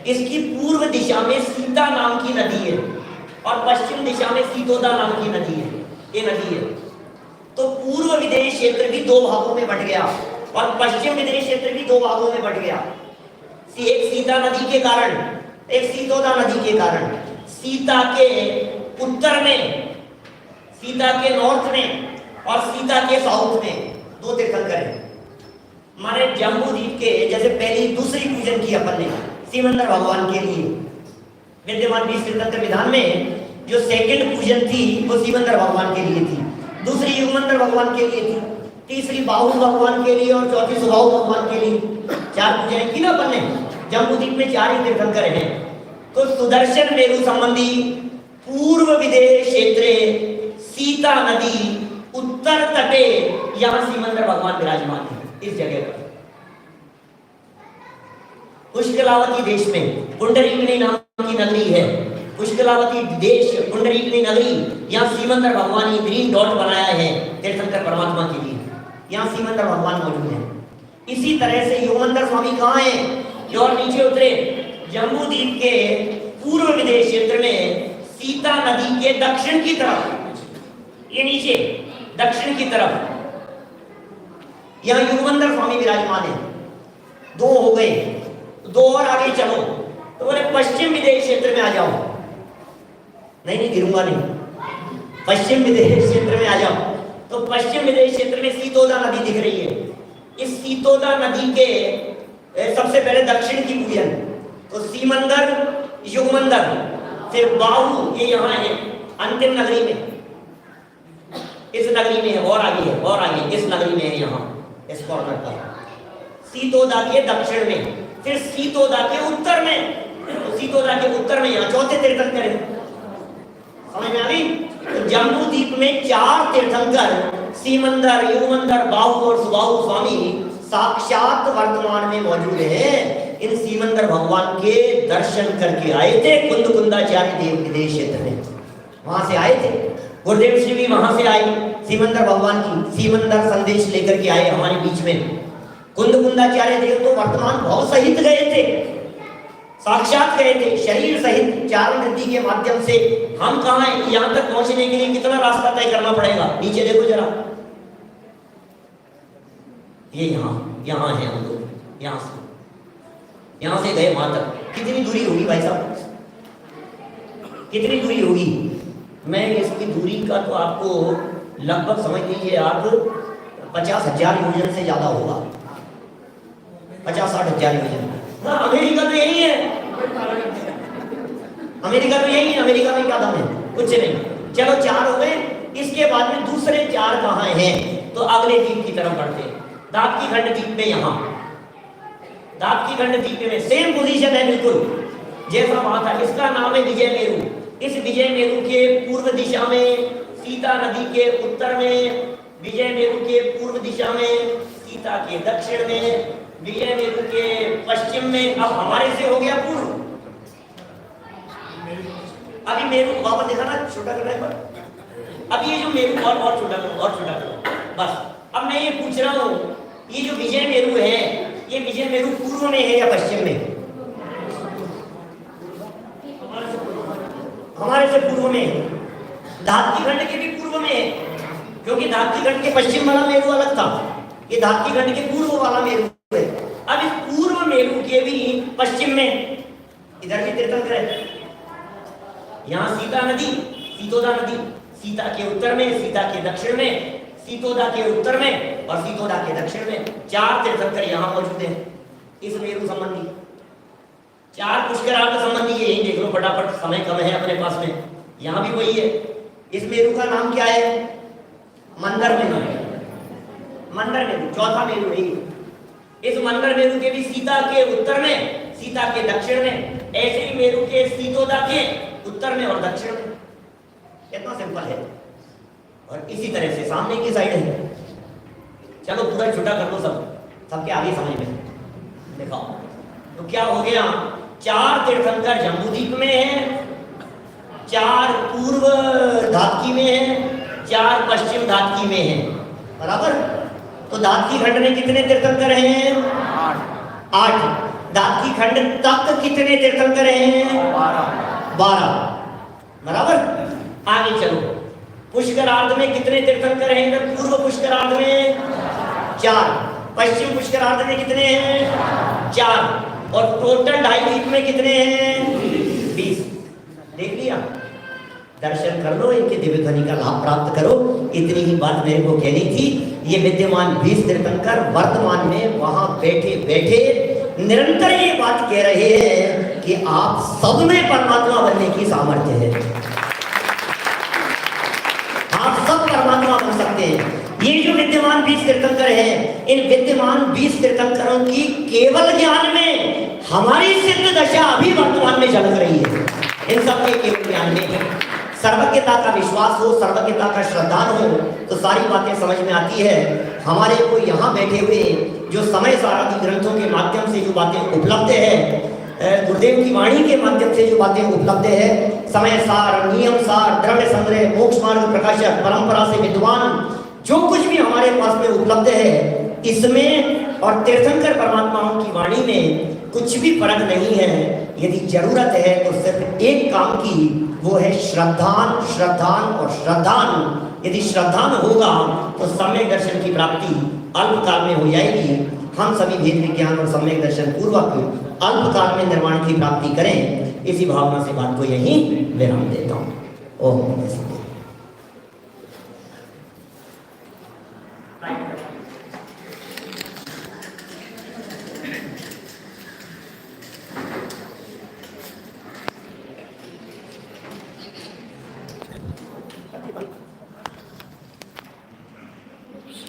Speaker 1: इसकी पूर्व दिशा में सीता नाम की नदी है और पश्चिम दिशा में सीतोदा नाम की नदी है, ये नदी है। तो पूर्व विदेह क्षेत्र भी 2 भागों में बट गया और पश्चिम विदेह क्षेत्र भी 2 भागों में बट गया। एक सीता नदी के कारण, एक सीतोदा नदी के कारण। सीता के उत्तर में, सीता के नॉर्थ में और सीता के साउथ में 2 तीर्थंकर हैं। माने जम्बूद्वीप के जैसे पहली दूसरी पूजन की अपन ने सिमंदर भगवान के लिए, विद्यमान 20 तीर्थंकर विधान में जो सेकंड पूजन थी वो सिमंदर भगवान के लिए थी, दूसरी युगमंदर भगवान के लिए थी, तीसरी बाहु भगवान के लिए और चौथी सुबाहु भगवान के लिए। 4 पूजन की ना अपन ने। जम्बूद्वीप में 4 ही तीर्थंकर हैं। तो सुदर्शन मेरु संबंधी पूर्व विदेह क्षेत्र, सीता नदी, उत्तर तटे, यहां सिमंदर भगवान विराजमान है इस जगह पर। पुष्कलावती देश में पुंडरीकनी नाम की नगरी है, पुष्कलावती देश पुंडरीकनी नगरी, यहाँ सिमंदर भगवान ने ग्रीन डॉट बनाया है तीर्थंकर परमात्मा के लिए, यहाँ सिमंदर भगवान मौजूद है। इसी तरह से योगमंदर स्वामी कहाँ है? जो और नीचे उतरे, जम्बूद्वीप के पूर्व विदेह क्षेत्र में सीता नदी के दक्षिण की तरफ, ये नीचे दक्षिण की तरफ यहाँ युगमंदर स्वामी विराजमान है। 2 हो गए, 2 और आगे चलो तो बोले पश्चिम विदेह क्षेत्र में आ जाओ। नहीं गिरूंगा नहीं, पश्चिम विदेह क्षेत्र में आ जाओ। तो पश्चिम विदेह क्षेत्र में सीतोदा नदी दिख रही है। इस सीतोदा नदी के सबसे पहले दक्षिण की पूजन, तो सीमंदर, युगमंदर, फिर बाहु, ये यहाँ है अंतिम नगरी में, इस नगरी में है, और आगे है, और आगे इस नगरी में है, यहाँ इस कॉर्नर पर सीतोदा के दक्षिण में, फिर सीतोदा के उत्तर में, तो सीतोदा के उत्तर में यहाँ 4थे तीर्थंकर है। समझ में आ गई? तो जम्बूद्वीप में 4 तीर्थंकर, सीमंदर, युगमंदर, बाहु और सुबाहु स्वामी साक्षात वर्तमान में मौजूद है। इन सीमंदर भगवान के दर्शन करके आए थे कुंदकुंदाचार्य देव विदेह क्षेत्र में, वहां से आए थे। गुरुदेव श्री भी वहां से आए, सीमंदर भगवान की सीमंदर संदेश लेकर के आए हमारे बीच में। कुंदकुंदाचार्य देव तो वर्तमान भाव सहित गए थे, साक्षात गए थे, शरीर सहित चारण वृत्ति के माध्यम से। हम कहाँ हैं? यहाँ तक पहुंचने के लिए कितना रास्ता तय करना पड़ेगा? नीचे देखो जरा, ये यहाँ है हम लोग, यहाँ से गए वहां तक। कितनी दूरी होगी भाई साहब? कितनी दूरी होगी? मैं इसकी दूरी का तो आपको लगभग समझ लीजिए आप 50,000 योजन से ज्यादा होगा, 50-60,000 योजन। हाँ, अमेरिका तो यही है, अमेरिका तो यही है। अमेरिका में क्या दम है? कुछ नहीं। चलो 4 हो गए, इसके बाद में दूसरे 4 कहाँ हैं? तो अगले द्वीप की तरफ बढ़ते हैं। दापकी खंड द्वीप में, यहाँ दापकी खंड द्वीप में सेम पोजीशन है बिल्कुल जैसा वहां था। इसका नाम है विजय मेरू। इस विजय मेरू के पूर्व दिशा में, सीता नदी के उत्तर में, विजय मेरू के पूर्व दिशा में, सीता के दक्षिण में, विजय मेरू के पश्चिम में। अब हमारे से हो गया पूर्व। अभी मेरू वापस देखा ना, छोटा करने पर। अब ये जो मेरू और छोटा करो, और छोटा करो बस। अब मैं ये पूछ रहा हूं, ये जो विजय मेरू है, ये विजय मेरू पूर्व में है या पश्चिम में? हमारे से पूर्व में है। धात्की खंड के भी पूर्व में है, क्योंकि धात्की खंड के पश्चिम वाला मेरू अलग था, ये धात्की खंड के पूर्व वाला मेरू है। अब इस पूर्व मेरू के भी पश्चिम में इधर भी तीर्थंकर है। यहाँ सीता नदी, सीतोदा नदी, सीता के उत्तर में, सीता के दक्षिण में, सीतोदा के उत्तर में और सीतोदा के दक्षिण में 4 तीर्थंकर यहाँ मौजूद हैं इस मेरू संबंधी। 4 पुष्करार्थ संबंधी यही देख लो फटाफट, समय कम है अपने पास में। यहाँ भी वही है। इस मेरू का नाम क्या है? मंदर मेरू। मंदर मेरू चौथा मेरू है। इस मंदर मेरू के भी सीता के उत्तर में, सीता के दक्षिण में, ऐसे ही मेरू के सीतोदा के उत्तर में और दक्षिण में। कितना सिंपल है। और इसी तरह से सामने की साइड है। चलो पूरा छोटा कर लो, सबके आगे समझ में दिखाओ। तो क्या हो गया? 4 तीर्थंकर जम्बूद्वीप में है, 4 पूर्व धात्की में है, 4 पश्चिम धात्की में है, बराबर। तो धात्की खंड में कितने तीर्थंकर हैं? 8। धात्की खंड तक कितने तीर्थंकर हैं? 12, बराबर। आगे चलो, पुष्करार्ध में कितने तीर्थंकर हैं? इधर पूर्व पुष्करार्ध में 4, पश्चिम पुष्करार्ध में कितने हैं? 4, और टोटल 2.5 द्वीप में कितने हैं? 20। देख लिया? दर्शन कर लो, इनके दिव्य ध्वनि का लाभ प्राप्त करो। इतनी ही बात मेरे को कहनी थी। ये विद्यमान 20 तीर्थंकर वर्तमान में वहां बैठे बैठे निरंतर ये बात कह रहे हैं कि आप सब में परमात्मा बनने की सामर्थ्य है, आप सब परमात्मा बन सकते हैं। ये जो विद्यमान 20 तीर्थंकर हैं, इन विद्यमान 20 तीर्थंकरों की केवल ज्ञान में हमारी सिद्ध दशा अभी वर्तमान में झलक रही है। इन सबके केवल ज्ञान में सर्वज्ञता का विश्वास हो, सर्वज्ञता का श्रद्धान हो, तो सारी बातें समझ में आती है। हमारे को यहाँ बैठे हुए जो समय सारादि ग्रंथों के माध्यम से जो बातें उपलब्ध है, गुरुदेव की वाणी के माध्यम से जो बातें उपलब्ध है, समय सार, नियम सार, द्रव्य संग्रह, मोक्ष मार्ग प्रकाशक, परंपरा से विद्वान, जो कुछ भी हमारे पास में उपलब्ध है, इसमें और तीर्थंकर परमात्माओं की वाणी में कुछ भी फर्क नहीं है। यदि जरूरत है तो सिर्फ एक काम की, वो है श्रद्धान, श्रद्धान और श्रद्धान। यदि श्रद्धान होगा तो सम्यक दर्शन की प्राप्ति अल्पकाल में हो जाएगी। हम सभी भेद विज्ञान और सम्यक दर्शन पूर्वक अल्पकाल में निर्वाण की प्राप्ति करें। इसी भावना से बात को यहीं विराम देता हूँ। ओम।